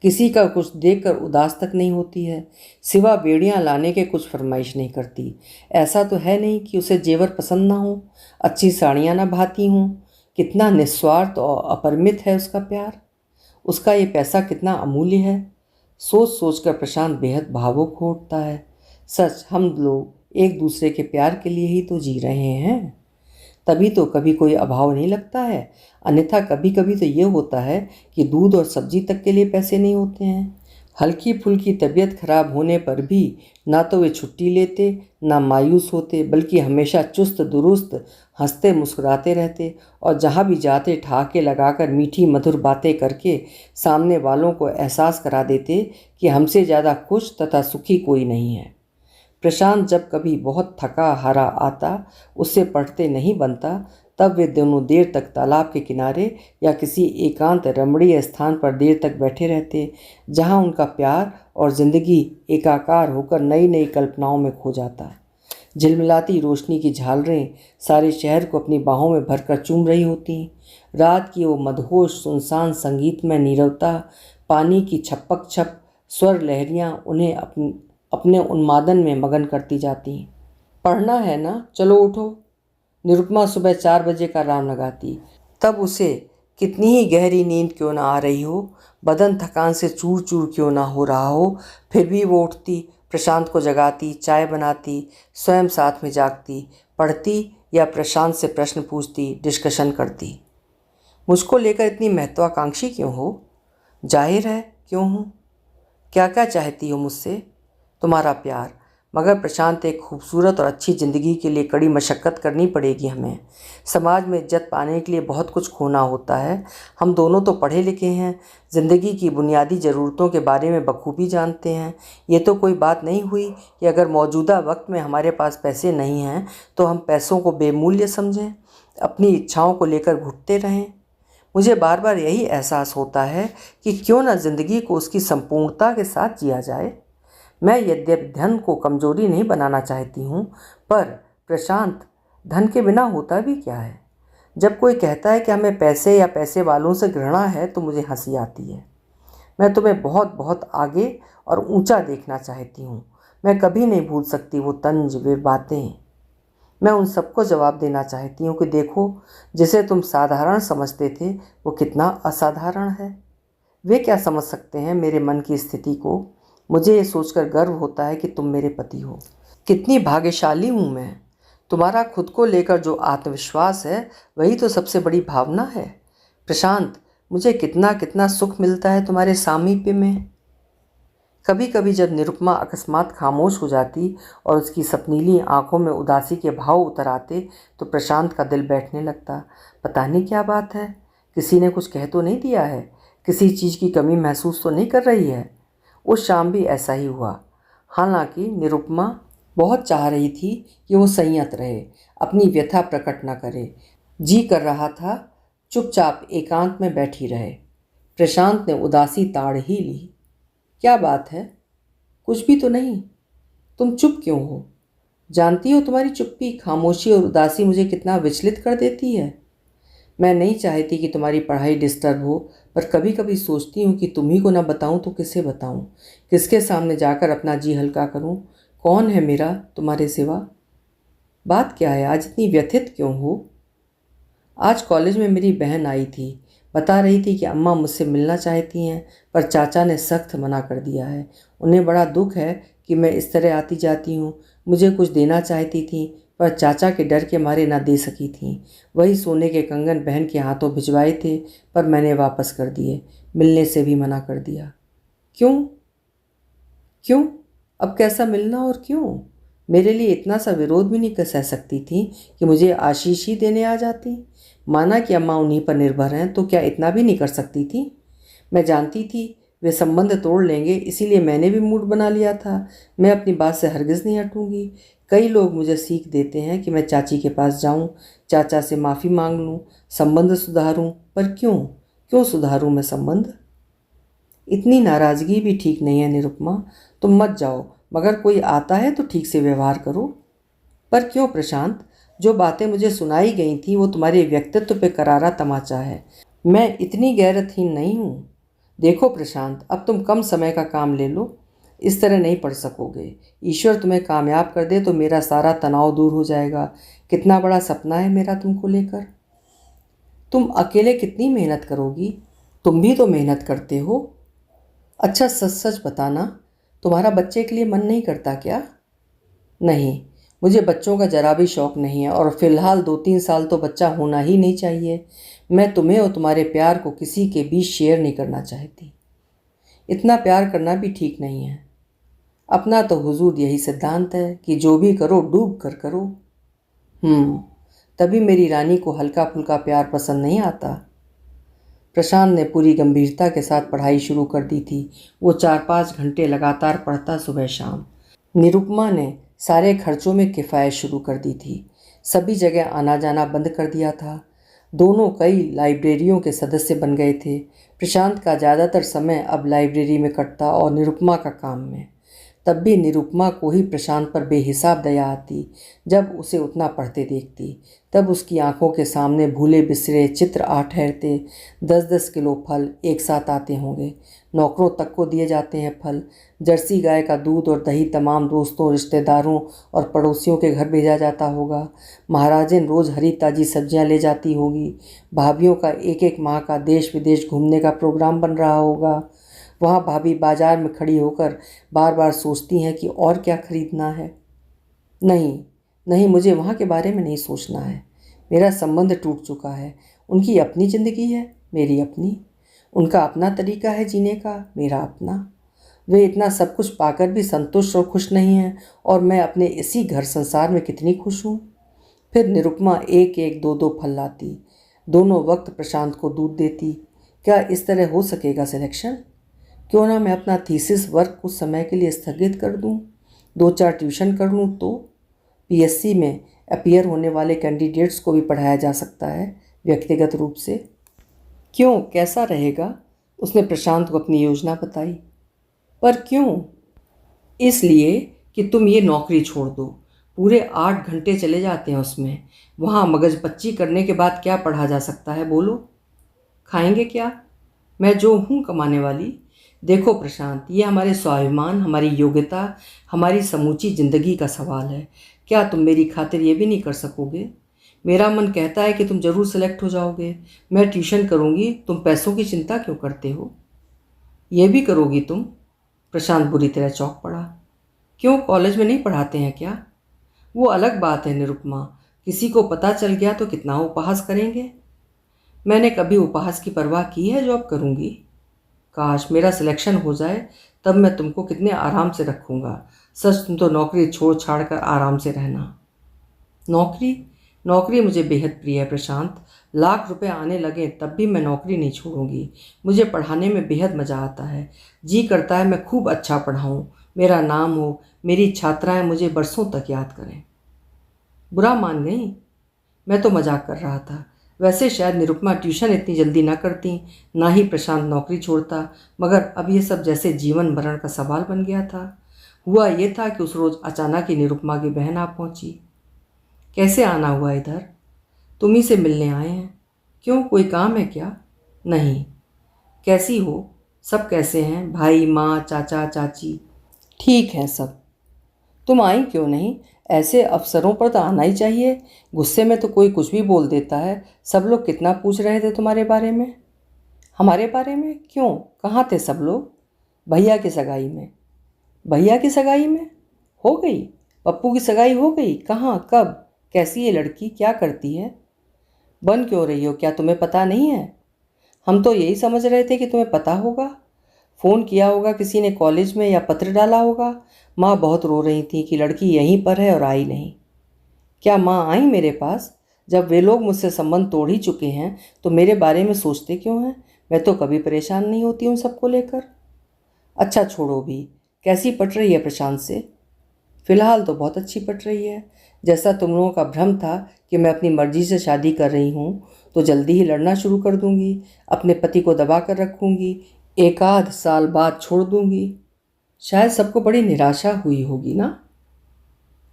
किसी का कुछ देखकर उदास तक नहीं होती है, सिवा बेड़ियां लाने के कुछ फरमाइश नहीं करती। ऐसा तो है नहीं कि उसे जेवर पसंद ना हो, अच्छी साड़ियाँ ना भाती हों। कितना निस्वार्थ और अपरिमित है उसका प्यार, उसका ये पैसा कितना अमूल्य है। सोच सोच कर प्रशांत बेहद भावुक हो उठता है। सच, हम लोग एक दूसरे के प्यार के लिए ही तो जी रहे हैं, तभी तो कभी कोई अभाव नहीं लगता है। अन्यथा कभी कभी तो ये होता है कि दूध और सब्जी तक के लिए पैसे नहीं होते हैं। हल्की फुल्की तबीयत खराब होने पर भी ना तो वे छुट्टी लेते, ना मायूस होते, बल्कि हमेशा चुस्त दुरुस्त, हंसते मुस्कुराते रहते और जहाँ भी जाते ठहाके लगाकर मीठी मधुर बातें करके सामने वालों को एहसास करा देते कि हमसे ज़्यादा खुश तथा सुखी कोई नहीं है। प्रशांत जब कभी बहुत थका हारा आता, उससे पढ़ते नहीं बनता, तब वे दोनों देर तक तालाब के किनारे या किसी एकांत रमणीय स्थान पर देर तक बैठे रहते, जहाँ उनका प्यार और जिंदगी एकाकार होकर नई नई कल्पनाओं में खो जाता। झिलमिलाती रोशनी की झालरें सारे शहर को अपनी बाहों में भरकर चूम रही होती। रात की वो मदहोश सुनसान संगीत में नीरवता, पानी की छपक छप स्वर लहरियाँ उन्हें अपने उन्मादन में मगन करती जाती। पढ़ना है ना, चलो उठो। निरुपमा सुबह 4 बजे का अलार्म लगाती। तब उसे कितनी ही गहरी नींद क्यों ना आ रही हो, बदन थकान से चूर चूर क्यों ना हो रहा हो, फिर भी वो उठती, प्रशांत को जगाती, चाय बनाती, स्वयं साथ में जागती, पढ़ती या प्रशांत से प्रश्न पूछती, डिस्कशन करती। मुझको लेकर इतनी महत्वाकांक्षी क्यों हो? जाहिर है क्यों हूँ। क्या क्या चाहती हो मुझसे? तुम्हारा प्यार। मगर प्रशांत, एक खूबसूरत और अच्छी ज़िंदगी के लिए कड़ी मशक्क़त करनी पड़ेगी हमें। समाज में इज्जत पाने के लिए बहुत कुछ खोना होता है। हम दोनों तो पढ़े लिखे हैं, ज़िंदगी की बुनियादी ज़रूरतों के बारे में बखूबी जानते हैं। ये तो कोई बात नहीं हुई कि अगर मौजूदा वक्त में हमारे पास पैसे नहीं हैं तो हम पैसों को बेमूल्य समझें, अपनी इच्छाओं को लेकर घुटते रहें। मुझे बार बार यही एहसास होता है कि क्यों न ज़िंदगी को उसकी संपूर्णता के साथ जिया जाए। मैं यद्यपि धन को कमजोरी नहीं बनाना चाहती हूँ, पर प्रशांत, धन के बिना होता भी क्या है? जब कोई कहता है कि हमें पैसे या पैसे वालों से घृणा है तो मुझे हंसी आती है। मैं तुम्हें बहुत बहुत आगे और ऊंचा देखना चाहती हूँ। मैं कभी नहीं भूल सकती वो तंज, वे बातें। मैं उन सबको जवाब देना चाहती हूँ कि देखो, जिसे तुम साधारण समझते थे वो कितना असाधारण है। वे क्या समझ सकते हैं मेरे मन की स्थिति को? मुझे ये सोचकर गर्व होता है कि तुम मेरे पति हो। कितनी भाग्यशाली हूँ मैं। तुम्हारा खुद को लेकर जो आत्मविश्वास है वही तो सबसे बड़ी भावना है। प्रशांत, मुझे कितना कितना सुख मिलता है तुम्हारे सामीप्य में। कभी कभी जब निरुपमा अकस्मात खामोश हो जाती और उसकी सपनीली आंखों में उदासी के भाव उतर आते तो प्रशांत का दिल बैठने लगता। पता नहीं क्या बात है, किसी ने कुछ कह तो नहीं दिया है, किसी चीज़ की कमी महसूस तो नहीं कर रही है। उस शाम भी ऐसा ही हुआ। हालांकि निरुपमा बहुत चाह रही थी कि वो संयत रहे, अपनी व्यथा प्रकट न करे। जी कर रहा था चुपचाप एकांत में बैठी रहे। प्रशांत ने उदासी ताड़ ही ली। क्या बात है? कुछ भी तो नहीं। तुम चुप क्यों हो? जानती हो तुम्हारी चुप्पी, खामोशी और उदासी मुझे कितना विचलित कर देती है। मैं नहीं चाहती कि तुम्हारी पढ़ाई डिस्टर्ब हो, पर कभी कभी सोचती हूँ कि तुम्ही को ना बताऊँ तो किसे बताऊँ, किसके सामने जाकर अपना जी हल्का करूँ। कौन है मेरा तुम्हारे सिवा? बात क्या है, आज इतनी व्यथित क्यों हो? आज कॉलेज में मेरी बहन आई थी, बता रही थी कि अम्मा मुझसे मिलना चाहती हैं, पर चाचा ने सख्त मना कर दिया है। उन्हें बड़ा दुख है कि मैं इस तरह आती जाती हूँ। मुझे कुछ देना चाहती थी पर चाचा के डर के मारे ना दे सकी थी। वही सोने के कंगन बहन के हाथों भिजवाए थे पर मैंने वापस कर दिए, मिलने से भी मना कर दिया। क्यों? क्यों? अब कैसा मिलना और क्यों? मेरे लिए इतना सा विरोध भी नहीं कर सह सकती थी कि मुझे आशीष ही देने आ जाती। माना कि अम्मा उन्हीं पर निर्भर हैं तो क्या इतना भी नहीं कर सकती थी? मैं जानती थी वे संबंध तोड़ लेंगे, इसीलिए मैंने भी मूड बना लिया था। मैं अपनी बात से हरगिज़ नहीं हटूंगी। कई लोग मुझे सीख देते हैं कि मैं चाची के पास जाऊं, चाचा से माफ़ी मांग लूं, संबंध सुधारूं। पर क्यों? क्यों सुधारूं मैं संबंध? इतनी नाराज़गी भी ठीक नहीं है निरुपमा। तुम मत जाओ, मगर कोई आता है तो ठीक से व्यवहार करो। पर क्यों प्रशांत? जो बातें मुझे सुनाई गई थी वो तुम्हारे व्यक्तित्व पे करारा तमाचा है। मैं इतनी गैरतहीन नहीं हूँ। देखो प्रशांत, अब तुम कम समय का काम ले लो। इस तरह नहीं पढ़ सकोगे। ईश्वर तुम्हें कामयाब कर दे तो मेरा सारा तनाव दूर हो जाएगा। कितना बड़ा सपना है मेरा तुमको लेकर। तुम अकेले कितनी मेहनत करोगी? तुम भी तो मेहनत करते हो। अच्छा सच सच बताना, तुम्हारा बच्चे के लिए मन नहीं करता क्या? नहीं, मुझे बच्चों का जरा भी शौक़ नहीं है और फिलहाल 2-3 साल तो बच्चा होना ही नहीं चाहिए। मैं तुम्हें और तुम्हारे प्यार को किसी के बीच शेयर नहीं करना चाहती। इतना प्यार करना भी ठीक नहीं है। अपना तो हुजूर यही सिद्धांत है कि जो भी करो डूब कर करो। तभी मेरी रानी को हल्का फुल्का प्यार पसंद नहीं आता। प्रशांत ने पूरी गंभीरता के साथ पढ़ाई शुरू कर दी थी। वो 4-5 घंटे लगातार पढ़ता सुबह शाम। निरुपमा ने सारे खर्चों में किफ़ायत शुरू कर दी थी। सभी जगह आना जाना बंद कर दिया था। दोनों कई लाइब्रेरियों के सदस्य बन गए थे। प्रशांत का ज़्यादातर समय अब लाइब्रेरी में कटता और निरुपमा का काम में। तब भी निरुपमा को ही प्रशांत पर बेहिसाब दया आती जब उसे उतना पढ़ते देखती। तब उसकी आंखों के सामने भूले बिसरे चित्र आ ठहरते। 10-10 किलो फल एक साथ आते होंगे। नौकरों तक को दिए जाते हैं फल। जर्सी गाय का दूध और दही तमाम दोस्तों, रिश्तेदारों और पड़ोसियों के घर भेजा जाता होगा। महाराजन रोज़ हरी ताज़ी सब्जियां ले जाती होगी। भाभीयों का एक एक माह का देश विदेश घूमने का प्रोग्राम बन रहा होगा। वहाँ भाभी बाजार में खड़ी होकर बार बार सोचती हैं कि और क्या खरीदना है। नहीं नहीं, मुझे वहाँ के बारे में नहीं सोचना है। मेरा संबंध टूट चुका है। उनकी अपनी ज़िंदगी है, मेरी अपनी। उनका अपना तरीका है जीने का, मेरा अपना। वे इतना सब कुछ पाकर भी संतुष्ट और खुश नहीं हैं और मैं अपने इसी घर संसार में कितनी खुश हूँ। फिर निरुपमा एक एक 2-2 फल लाती। दोनों वक्त प्रशांत को दूध देती। क्या इस तरह हो सकेगा सिलेक्शन? क्यों ना मैं अपना थीसिस वर्क कुछ समय के लिए स्थगित कर दूं, 2-4 ट्यूशन कर लूं तो पीएससी में अपीयर होने वाले कैंडिडेट्स को भी पढ़ाया जा सकता है व्यक्तिगत रूप से। क्यों, कैसा रहेगा? उसने प्रशांत को अपनी योजना बताई। पर क्यों? इसलिए कि तुम ये नौकरी छोड़ दो। पूरे 8 घंटे चले जाते हैं उसमें। वहाँ मगजपच्ची करने के बाद क्या पढ़ा जा सकता है बोलो? खाएंगे क्या? मैं जो हूँ कमाने वाली। देखो प्रशांत, ये हमारे स्वाभिमान, हमारी योग्यता, हमारी समूची ज़िंदगी का सवाल है। क्या तुम मेरी खातिर ये भी नहीं कर सकोगे? मेरा मन कहता है कि तुम ज़रूर सेलेक्ट हो जाओगे। मैं ट्यूशन करूँगी, तुम पैसों की चिंता क्यों करते हो? ये भी करोगी तुम? प्रशांत बुरी तरह चौंक पड़ा। क्यों, कॉलेज में नहीं पढ़ाते हैं क्या? वो अलग बात है निरुपमा। किसी को पता चल गया तो कितना उपहास करेंगे। मैंने कभी उपहास की परवाह की है जो अब करूँगी? काश मेरा सिलेक्शन हो जाए, तब मैं तुमको कितने आराम से रखूँगा। सच, तुम तो नौकरी छोड़ छाड़ कर आराम से रहना। नौकरी? नौकरी मुझे बेहद प्रिय है प्रशांत। लाख रुपए आने लगे तब भी मैं नौकरी नहीं छोड़ूंगी। मुझे पढ़ाने में बेहद मज़ा आता है। जी करता है मैं खूब अच्छा पढ़ाऊँ, मेरा नाम हो, मेरी छात्राएं मुझे बरसों तक याद करें। बुरा मान गई? मैं तो मजाक कर रहा था। वैसे शायद निरुपमा ट्यूशन इतनी जल्दी ना करती, ना ही प्रशांत नौकरी छोड़ता, मगर अब ये सब जैसे जीवन मरण का सवाल बन गया था। हुआ ये था कि उस रोज़ अचानक ही निरुपमा की बहन आ पहुंची। कैसे आना हुआ इधर? तुम ही से मिलने आए हैं। क्यों, कोई काम है क्या? नहीं। कैसी हो? सब कैसे हैं? भाई, माँ, चाचा, चाची? ठीक है सब। तुम आई क्यों नहीं? ऐसे अवसरों पर तो आना ही चाहिए। गुस्से में तो कोई कुछ भी बोल देता है। सब लोग कितना पूछ रहे थे तुम्हारे बारे में। हमारे बारे में? क्यों, कहाँ थे सब लोग? भैया की सगाई में। भैया की सगाई में? हो गई? पप्पू की सगाई हो गई? कहाँ, कब, कैसी है लड़की, क्या करती है? बन क्यों रही हो, क्या तुम्हें पता नहीं है? हम तो यही समझ रहे थे कि तुम्हें पता होगा। फ़ोन किया होगा किसी ने कॉलेज में या पत्र डाला होगा। माँ बहुत रो रही थी कि लड़की यहीं पर है और आई नहीं। क्या माँ आई मेरे पास? जब वे लोग मुझसे संबंध तोड़ ही चुके हैं तो मेरे बारे में सोचते क्यों हैं? मैं तो कभी परेशान नहीं होती उन सबको लेकर। अच्छा छोड़ो भी, कैसी पट रही है प्रशांत से? फ़िलहाल तो बहुत अच्छी पट रही है। जैसा तुम लोगों का भ्रम था कि मैं अपनी मर्ज़ी से शादी कर रही हूँ तो जल्दी ही लड़ना शुरू कर दूँगी, अपने पति को दबा कर रखूँगी, एक आध साल बाद छोड़ दूँगी। शायद सबको बड़ी निराशा हुई होगी ना।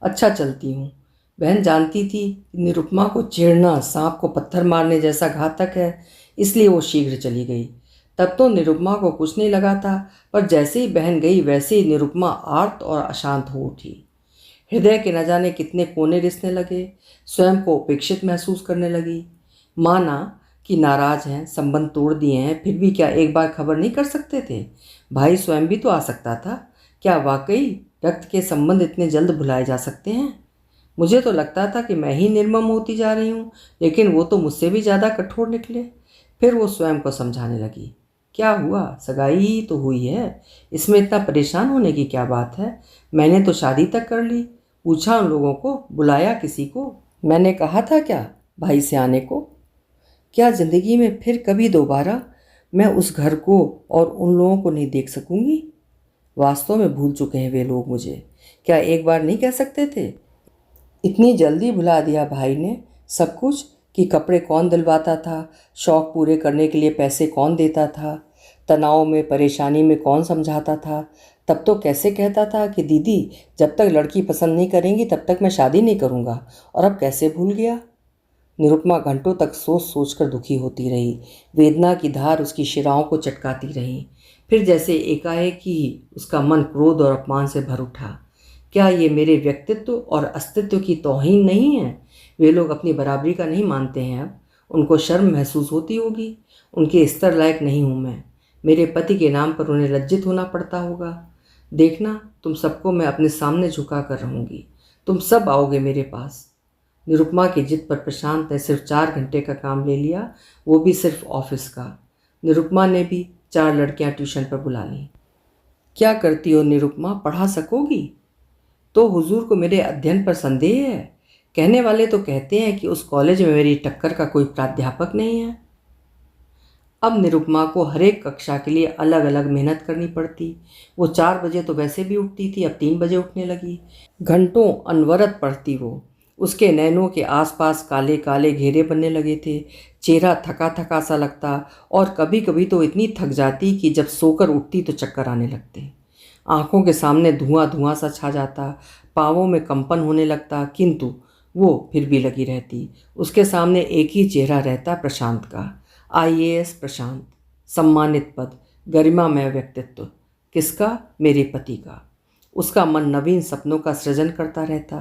अच्छा चलती हूँ। बहन जानती थी कि निरुपमा को छेड़ना सांप को पत्थर मारने जैसा घातक है, इसलिए वो शीघ्र चली गई। तब तो निरुपमा को कुछ नहीं लगा था, पर जैसे ही बहन गई वैसे ही निरुपमा आर्त और अशांत हो उठी। हृदय के न जाने कितने कोने रिसने लगे, स्वयं को उपेक्षित महसूस करने लगी। माना कि नाराज हैं, संबंध तोड़ दिए हैं, फिर भी क्या एक बार खबर नहीं कर सकते थे? भाई स्वयं भी तो आ सकता था। क्या वाकई रक्त के संबंध इतने जल्द भुलाए जा सकते हैं? मुझे तो लगता था कि मैं ही निर्मम होती जा रही हूँ, लेकिन वो तो मुझसे भी ज़्यादा कठोर निकले। फिर वो स्वयं को समझाने लगी। क्या हुआ, सगाई ही तो हुई है, इसमें इतना परेशान होने की क्या बात है? मैंने तो शादी तक कर ली। पूछा उन लोगों को, बुलाया किसी को? मैंने कहा था क्या भाई से आने को? क्या ज़िंदगी में फिर कभी दोबारा मैं उस घर को और उन लोगों को नहीं देख सकूंगी? वास्तव में भूल चुके हैं वे लोग मुझे। क्या एक बार नहीं कह सकते थे? इतनी जल्दी भुला दिया भाई ने सब कुछ, कि कपड़े कौन दिलवाता था, शौक़ पूरे करने के लिए पैसे कौन देता था, तनाव में परेशानी में कौन समझाता था। तब तो कैसे कहता था कि दीदी जब तक लड़की पसंद नहीं करेंगी तब तक मैं शादी नहीं करूँगा, और अब कैसे भूल गया? निरुपमा घंटों तक सोच सोच कर दुखी होती रही। वेदना की धार उसकी शिराओं को चटकाती रही। फिर जैसे एकाएक ही उसका मन क्रोध और अपमान से भर उठा। क्या ये मेरे व्यक्तित्व और अस्तित्व की तौहीन नहीं है? वे लोग अपनी बराबरी का नहीं मानते हैं अब। उनको शर्म महसूस होती होगी। उनके स्तर लायक नहीं हूँ मैं। मेरे पति के नाम पर उन्हें लज्जित होना पड़ता होगा। देखना, तुम सबको मैं अपने सामने झुका कर रहूँगी। तुम सब आओगे मेरे पास। निरुपमा की जिद पर प्रशांत ने सिर्फ 4 घंटे का काम ले लिया, वो भी सिर्फ ऑफिस का। निरुपमा ने भी 4 लड़कियां ट्यूशन पर बुला लीं। क्या करती हो निरुपमा, पढ़ा सकोगी? तो हुजूर को मेरे अध्ययन पर संदेह है। कहने वाले तो कहते हैं कि उस कॉलेज में मेरी टक्कर का कोई प्राध्यापक नहीं है। अब निरुपमा को हर एक कक्षा के लिए अलग अलग मेहनत करनी पड़ती। वो 4 बजे तो वैसे भी उठती थी, अब 3 बजे उठने लगी। घंटों अनवरत पढ़ती वो। उसके नैनों के आसपास काले काले घेरे बनने लगे थे। चेहरा थका थका सा लगता, और कभी कभी तो इतनी थक जाती कि जब सोकर उठती तो चक्कर आने लगते। आंखों के सामने धुआं धुआं सा छा जाता, पाँवों में कंपन होने लगता, किंतु वो फिर भी लगी रहती। उसके सामने एक ही चेहरा रहता, प्रशांत का। आईएएस प्रशांत, सम्मानित पद, गरिमामय व्यक्तित्व। किसका? मेरे पति का। उसका मन नवीन सपनों का सृजन करता रहता।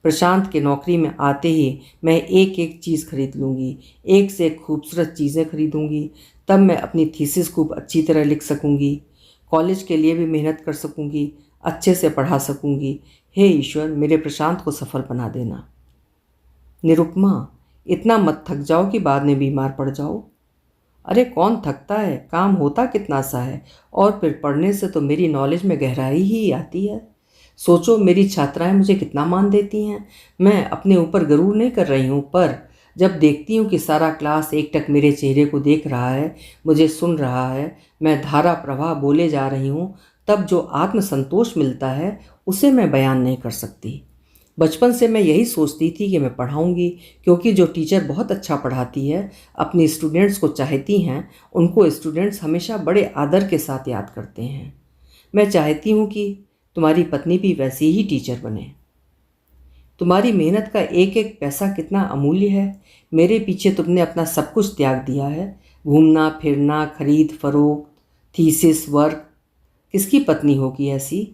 प्रशांत के नौकरी में आते ही मैं एक एक चीज़ खरीद लूँगी, एक से एक खूबसूरत चीज़ें खरीदूँगी। तब मैं अपनी थीसिस खूब अच्छी तरह लिख सकूँगी, कॉलेज के लिए भी मेहनत कर सकूँगी, अच्छे से पढ़ा सकूँगी। हे ईश्वर, मेरे प्रशांत को सफल बना देना। निरुपमा, इतना मत थक जाओ कि बाद में बीमार पड़ जाओ। अरे कौन थकता है, काम होता कितना सा है, और फिर पढ़ने से तो मेरी नॉलेज में गहराई ही आती है। सोचो, मेरी छात्राएं मुझे कितना मान देती हैं। मैं अपने ऊपर गरूर नहीं कर रही हूँ, पर जब देखती हूँ कि सारा क्लास एकटक मेरे चेहरे को देख रहा है, मुझे सुन रहा है, मैं धारा प्रवाह बोले जा रही हूँ, तब जो आत्मसंतोष मिलता है उसे मैं बयान नहीं कर सकती। बचपन से मैं यही सोचती थी कि मैं पढ़ाऊंगी, क्योंकि जो टीचर बहुत अच्छा पढ़ाती है, अपनी स्टूडेंट्स को चाहती हैं, उनको स्टूडेंट्स हमेशा बड़े आदर के साथ याद करते हैं। मैं चाहती हूँ कि तुम्हारी पत्नी भी वैसी ही टीचर बने। तुम्हारी मेहनत का एक एक पैसा कितना अमूल्य है। मेरे पीछे तुमने अपना सब कुछ त्याग दिया है, घूमना फिरना, खरीद फरोख्त, थीसिस, वर्क। किसकी पत्नी होगी ऐसी?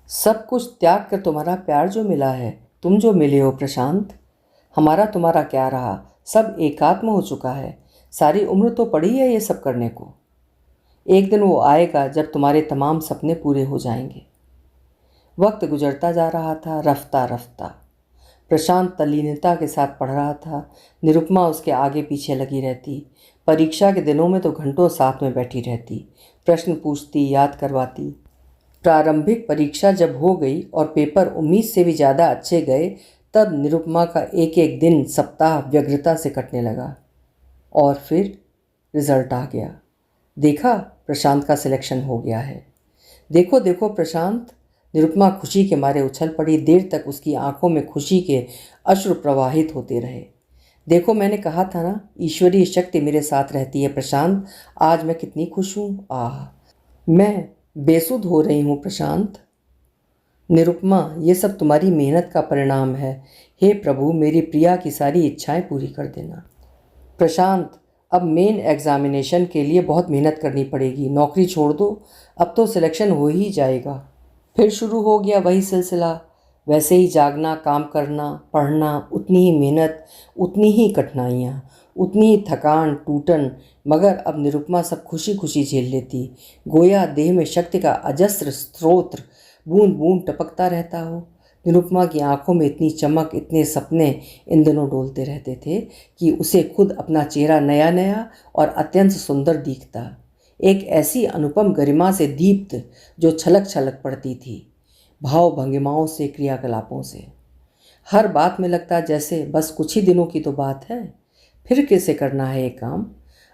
सब कुछ त्याग कर तुम्हारा प्यार जो मिला है, तुम जो मिले हो प्रशांत। हमारा तुम्हारा क्या रहा, सब एकात्म हो चुका है। सारी उम्र तो पड़ी है ये सब करने को। एक दिन वो आएगा जब तुम्हारे तमाम सपने पूरे हो जाएंगे। वक्त गुजरता जा रहा था रफ्ता रफ्ता। प्रशांत तल्लीनता के साथ पढ़ रहा था। निरुपमा उसके आगे पीछे लगी रहती। परीक्षा के दिनों में तो घंटों साथ में बैठी रहती, प्रश्न पूछती, याद करवाती। प्रारंभिक परीक्षा जब हो गई और पेपर उम्मीद से भी ज़्यादा अच्छे गए, तब निरुपमा का एक एक दिन सप्ताह व्यग्रता से कटने लगा। और फिर रिजल्ट आ गया। देखा, प्रशांत का सिलेक्शन हो गया है। देखो देखो प्रशांत। निरुपमा खुशी के मारे उछल पड़ी। देर तक उसकी आंखों में खुशी के अश्रु प्रवाहित होते रहे। देखो, मैंने कहा था ना, ईश्वरीय शक्ति मेरे साथ रहती है प्रशांत। आज मैं कितनी खुश हूँ। आह, मैं बेसुध हो रही हूँ प्रशांत। निरुपमा, ये सब तुम्हारी मेहनत का परिणाम है। हे प्रभु, मेरी प्रिया की सारी इच्छाएं पूरी कर देना। प्रशांत, अब मेन एग्जामिनेशन के लिए बहुत मेहनत करनी पड़ेगी। नौकरी छोड़ दो, अब तो सिलेक्शन हो ही जाएगा। फिर शुरू हो गया वही सिलसिला। वैसे ही जागना, काम करना, पढ़ना, उतनी ही मेहनत, उतनी ही कठिनाइयाँ, उतनी ही थकान, टूटन। मगर अब निरुपमा सब खुशी खुशी झेल लेती, गोया देह में शक्ति का अजस्र स्रोत बूंद बूंद टपकता रहता हो। निरुपमा की आंखों में इतनी चमक, इतने सपने इन दिनों डोलते रहते थे कि उसे खुद अपना चेहरा नया नया और अत्यंत सुंदर दिखता, एक ऐसी अनुपम गरिमा से दीप्त जो छलक छलक पड़ती थी, भाव भंगिमाओं से, क्रियाकलापों से। हर बात में लगता जैसे बस कुछ ही दिनों की तो बात है, फिर कैसे करना है ये काम।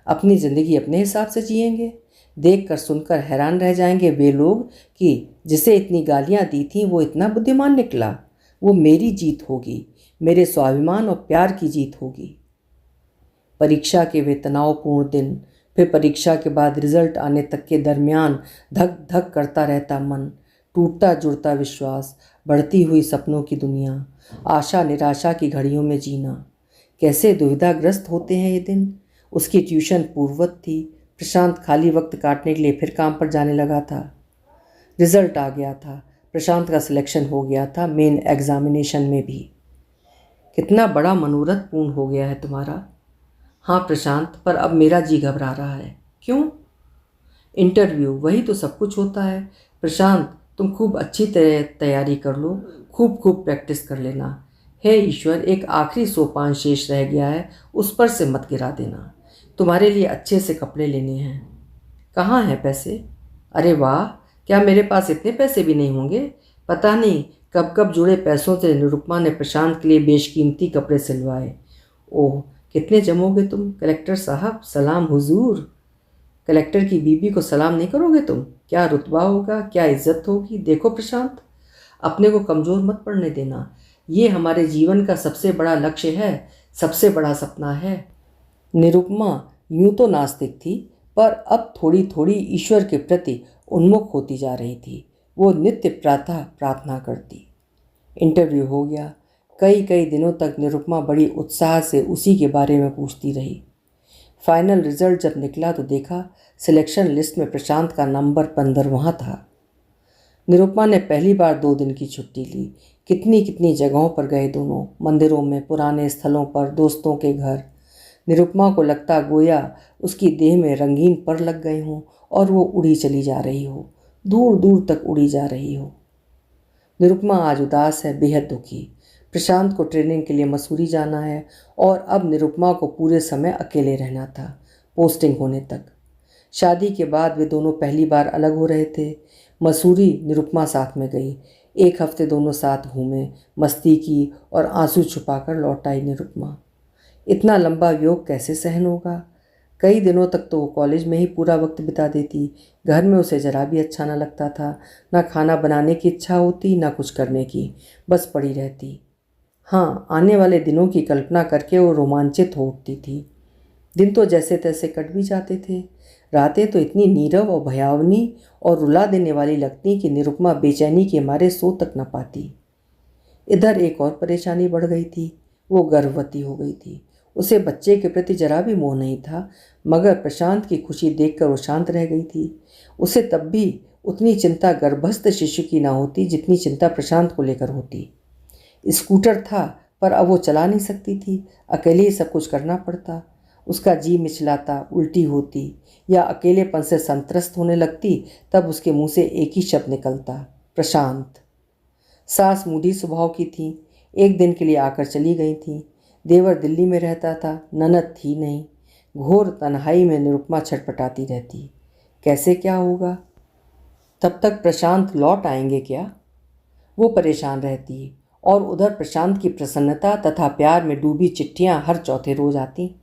अपनी ज़िंदगी अपने हिसाब से जिएंगे। देख कर सुनकर हैरान रह जाएंगे वे लोग कि जिसे इतनी गालियां दी थीं वो इतना बुद्धिमान निकला। वो मेरी जीत होगी, मेरे स्वाभिमान और प्यार की जीत होगी। परीक्षा के वे तनावपूर्ण दिन, फिर परीक्षा के बाद रिजल्ट आने तक के दरमियान धक धक करता रहता मन, टूटता जुड़ता विश्वास, बढ़ती हुई सपनों की दुनिया, आशा निराशा की घड़ियों में जीना। कैसे दुविधाग्रस्त होते हैं ये दिन। उसकी ट्यूशन पूर्ववत थी। प्रशांत खाली वक्त काटने के लिए फिर काम पर जाने लगा था। रिजल्ट आ गया था। प्रशांत का सिलेक्शन हो गया था, मेन एग्जामिनेशन में भी। कितना बड़ा मनोरथ पूर्ण हो गया है तुम्हारा। हाँ प्रशांत, पर अब मेरा जी घबरा रहा है। क्यों? इंटरव्यू, वही तो सब कुछ होता है। प्रशांत, तुम खूब अच्छी तरह तैयारी कर लो, खूब खूब प्रैक्टिस कर लेना। हे ईश्वर, एक आखिरी सोपान शेष रह गया है, उस पर से मत गिरा देना। तुम्हारे लिए अच्छे से कपड़े लेने हैं। कहाँ हैं पैसे? अरे वाह, क्या मेरे पास इतने पैसे भी नहीं होंगे? पता नहीं कब कब जुड़े पैसों से निरुपमा ने प्रशांत के लिए बेशकीमती कपड़े सिलवाए। ओह, कितने जमोगे तुम। कलेक्टर साहब, सलाम हुजूर। कलेक्टर की बीबी को सलाम नहीं करोगे तुम? क्या रुतबा होगा, क्या इज्जत होगी। देखो प्रशांत, अपने को कमज़ोर मत पड़ने देना। ये हमारे जीवन का सबसे बड़ा लक्ष्य है, सबसे बड़ा सपना है। निरुपमा यूं तो नास्तिक थी, पर अब थोड़ी थोड़ी ईश्वर के प्रति उन्मुख होती जा रही थी। वो नित्य प्रातः प्रार्थना करती। इंटरव्यू हो गया। कई कई दिनों तक निरुपमा बड़ी उत्साह से उसी के बारे में पूछती रही। फाइनल रिजल्ट जब निकला तो देखा सिलेक्शन लिस्ट में प्रशांत का नंबर 15वां था। निरुपमा ने पहली बार 2 दिन की छुट्टी ली। कितनी कितनी जगहों पर गए दोनों, मंदिरों में, पुराने स्थलों पर, दोस्तों के घर। निरुपमा को लगता गोया उसकी देह में रंगीन पर लग गए हों और वो उड़ी चली जा रही हो, दूर दूर तक उड़ी जा रही हो। निरुपमा आज उदास है, बेहद दुखी। प्रशांत को ट्रेनिंग के लिए मसूरी जाना है और अब निरुपमा को पूरे समय अकेले रहना था, पोस्टिंग होने तक। शादी के बाद वे दोनों पहली बार अलग हो रहे थे। मसूरी निरुपमा साथ में गई। 1 हफ्ते दोनों साथ घूमे, मस्ती की और आंसू छुपाकर लौट आई निरुपमा। इतना लंबा वियोग कैसे सहन होगा। कई दिनों तक तो वो कॉलेज में ही पूरा वक्त बिता देती। घर में उसे जरा भी अच्छा न लगता था। ना खाना बनाने की इच्छा होती, ना कुछ करने की, बस पड़ी रहती। हाँ, आने वाले दिनों की कल्पना करके वो रोमांचित हो उठती थी। दिन तो जैसे तैसे कट भी जाते थे। रातें तो इतनी नीरव और भयावनी और रुला देने वाली लगती कि निरुपमा बेचैनी के मारे सो तक न पाती। इधर एक और परेशानी बढ़ गई थी। वो गर्भवती हो गई थी। उसे बच्चे के प्रति जरा भी मोह नहीं था, मगर प्रशांत की खुशी देखकर वो शांत रह गई थी। उसे तब भी उतनी चिंता गर्भस्थ शिशु की ना होती जितनी चिंता प्रशांत को लेकर होती। स्कूटर था, पर अब वो चला नहीं सकती थी। अकेले ही सब कुछ करना पड़ता। उसका जी मिचलाता, उल्टी होती या अकेलेपन से संत्रस्त होने लगती, तब उसके मुंह से एक ही शब्द निकलता, प्रशांत। सास मूढ़ी स्वभाव की थी, एक दिन के लिए आकर चली गई थी। देवर दिल्ली में रहता था, ननद थी नहीं। घोर तन्हाई में निरुपमा छटपटाती रहती। कैसे क्या होगा? तब तक प्रशांत लौट आएंगे क्या? वो परेशान रहती। और उधर प्रशांत की प्रसन्नता तथा प्यार में डूबी चिट्ठियां हर चौथे रोज आती।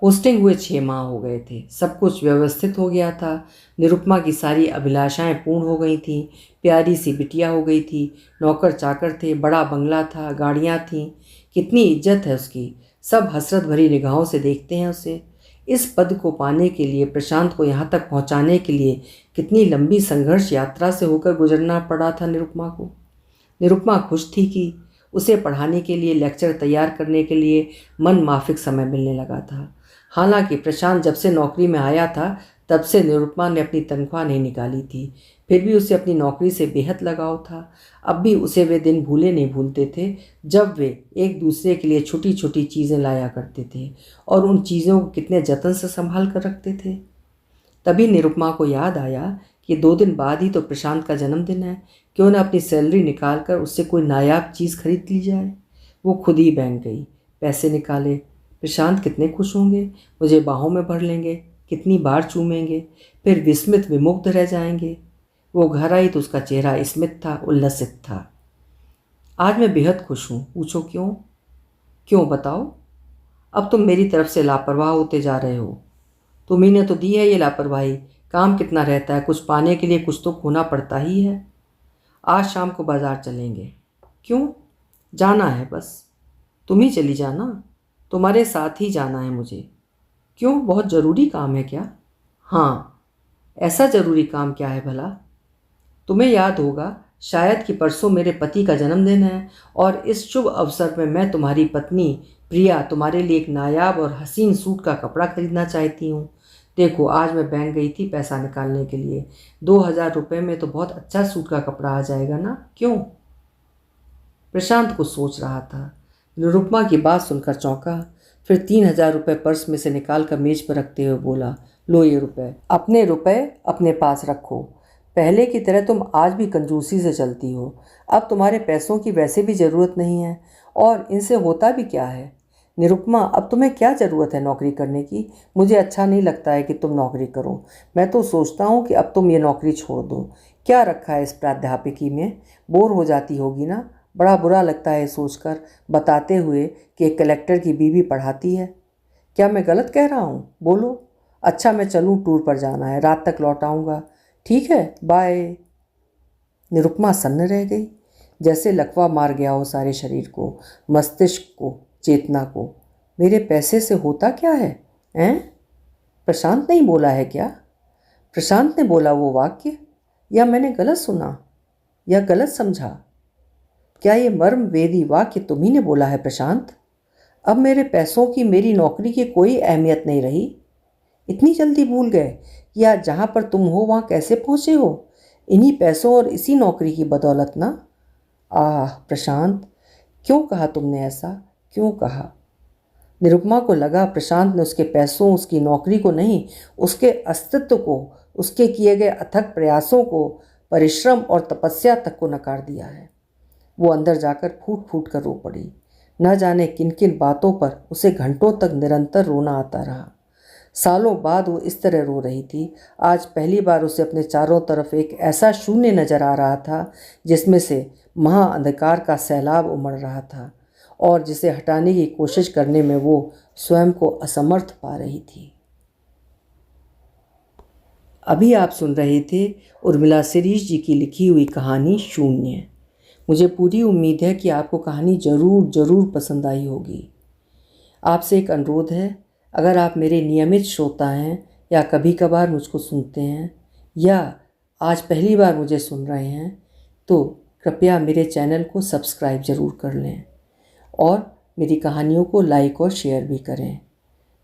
पोस्टिंग हुए 6 माह हो गए थे। सब कुछ व्यवस्थित हो गया था। निरुपमा की सारी अभिलाषाएं पूर्ण हो गई थीं। प्यारी सी बिटिया हो गई थी। नौकर चाकर थे, बड़ा बंगला था, गाड़ियां थीं। कितनी इज्जत है उसकी। सब हसरत भरी निगाहों से देखते हैं उसे। इस पद को पाने के लिए, प्रशांत को यहाँ तक पहुँचाने के लिए कितनी लंबी संघर्ष यात्रा से होकर गुजरना पड़ा था निरुपमा को। निरुपमा खुश थी कि उसे पढ़ाने के लिए, लेक्चर तैयार करने के लिए मन माफिक समय मिलने लगा था। हालांकि प्रशांत जब से नौकरी में आया था तब से निरुपमा ने अपनी तनख्वाह नहीं निकाली थी। फिर भी उसे अपनी नौकरी से बेहद लगाव था। अब भी उसे वे दिन भूले नहीं भूलते थे जब वे एक दूसरे के लिए छोटी छोटी चीज़ें लाया करते थे और उन चीज़ों को कितने जतन से संभाल कर रखते थे। तभी निरुपमा को याद आया कि 2 दिन बाद ही तो प्रशांत का जन्मदिन है। क्यों ना अपनी सैलरी निकाल कर उससे कोई नायाब चीज़ खरीद ली जाए। वो खुद ही बैंक गई, पैसे निकाले। प्रशांत कितने खुश होंगे, मुझे बाहों में भर लेंगे, कितनी बार चूमेंगे, फिर विस्मित विमुग्ध रह जाएंगे। वो घर आई तो उसका चेहरा स्मित था, उल्लसित था। आज मैं बेहद खुश हूँ। पूछो क्यों? क्यों बताओ? अब तुम मेरी तरफ से लापरवाह होते जा रहे हो। तुम्ही ने तो दी है ये लापरवाही। काम कितना रहता है, कुछ पाने के लिए कुछ तो खोना पड़ता ही है। आज शाम को बाजार चलेंगे। क्यों? जाना है बस। तुम ही चली जाना, तुम्हारे साथ ही जाना है मुझे। क्यों, बहुत ज़रूरी काम है क्या? हाँ। ऐसा ज़रूरी काम क्या है भला? तुम्हें याद होगा शायद कि परसों मेरे पति का जन्मदिन है और इस शुभ अवसर में मैं तुम्हारी पत्नी प्रिया तुम्हारे लिए एक नायाब और हसीन सूट का कपड़ा खरीदना चाहती हूँ। देखो, आज मैं बैंक गई थी पैसा निकालने के लिए। 2000 रुपये में तो बहुत अच्छा सूट का कपड़ा आ जाएगा ना? क्यों? प्रशांत कुछ सोच रहा था। निरुपमा की बात सुनकर चौंका। फिर 3000 रुपये पर्स में से निकाल कर मेज पर रखते हुए बोला, लो ये रुपए अपने पास रखो। पहले की तरह तुम आज भी कंजूसी से चलती हो। अब तुम्हारे पैसों की वैसे भी ज़रूरत नहीं है और इनसे होता भी क्या है। निरुपमा, अब तुम्हें क्या ज़रूरत है नौकरी करने की? मुझे अच्छा नहीं लगता है कि तुम नौकरी करो। मैं तो सोचता हूँ कि अब तुम ये नौकरी छोड़ दो। क्या रखा है इस प्राध्यापकी में? बोर हो जाती होगी ना? बड़ा बुरा लगता है सोचकर, बताते हुए कि एक कलेक्टर की बीवी पढ़ाती है। क्या मैं गलत कह रहा हूँ? बोलो। अच्छा, मैं चलूँ, टूर पर जाना है, रात तक लौट आऊँगा। ठीक है, बाय। निरुपमा सन्न रह गई, जैसे लकवा मार गया हो सारे शरीर को, मस्तिष्क को, चेतना को। मेरे पैसे से होता क्या है? हैं? प्रशांत नहीं बोला है क्या? प्रशांत ने बोला वो वाक्य? या मैंने गलत सुना या गलत समझा? क्या ये मर्म वेदी वाक्य तुम्ही ने बोला है प्रशांत? अब मेरे पैसों की, मेरी नौकरी की कोई अहमियत नहीं रही? इतनी जल्दी भूल गए? या जहाँ पर तुम हो वहाँ कैसे पहुँचे हो? इन्हीं पैसों और इसी नौकरी की बदौलत ना? आह प्रशांत, क्यों कहा तुमने ऐसा? क्यों कहा? निरुपमा को लगा प्रशांत ने उसके पैसों, उसकी नौकरी को नहीं, उसके अस्तित्व को, उसके किए गए अथक प्रयासों को, परिश्रम और तपस्या तक को नकार दिया है। वो अंदर जाकर फूट फूट कर रो पड़ी। न जाने किन किन बातों पर उसे घंटों तक निरंतर रोना आता रहा। सालों बाद वो इस तरह रो रही थी। आज पहली बार उसे अपने चारों तरफ एक ऐसा शून्य नजर आ रहा था जिसमें से महा अंधकार का सैलाब उमड़ रहा था और जिसे हटाने की कोशिश करने में वो स्वयं को असमर्थ पा रही थी। अभी आप सुन रहे थे उर्मिला शिरीष जी की लिखी हुई कहानी शून्य। मुझे पूरी उम्मीद है कि आपको कहानी ज़रूर पसंद आई होगी। आपसे एक अनुरोध है, अगर आप मेरे नियमित श्रोता हैं या कभी कभार मुझको सुनते हैं या आज पहली बार मुझे सुन रहे हैं, तो कृपया मेरे चैनल को सब्सक्राइब ज़रूर कर लें और मेरी कहानियों को लाइक और शेयर भी करें।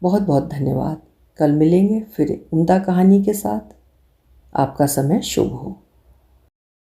बहुत बहुत धन्यवाद। कल मिलेंगे फिर उम्दा कहानी के साथ। आपका समय शुभ हो।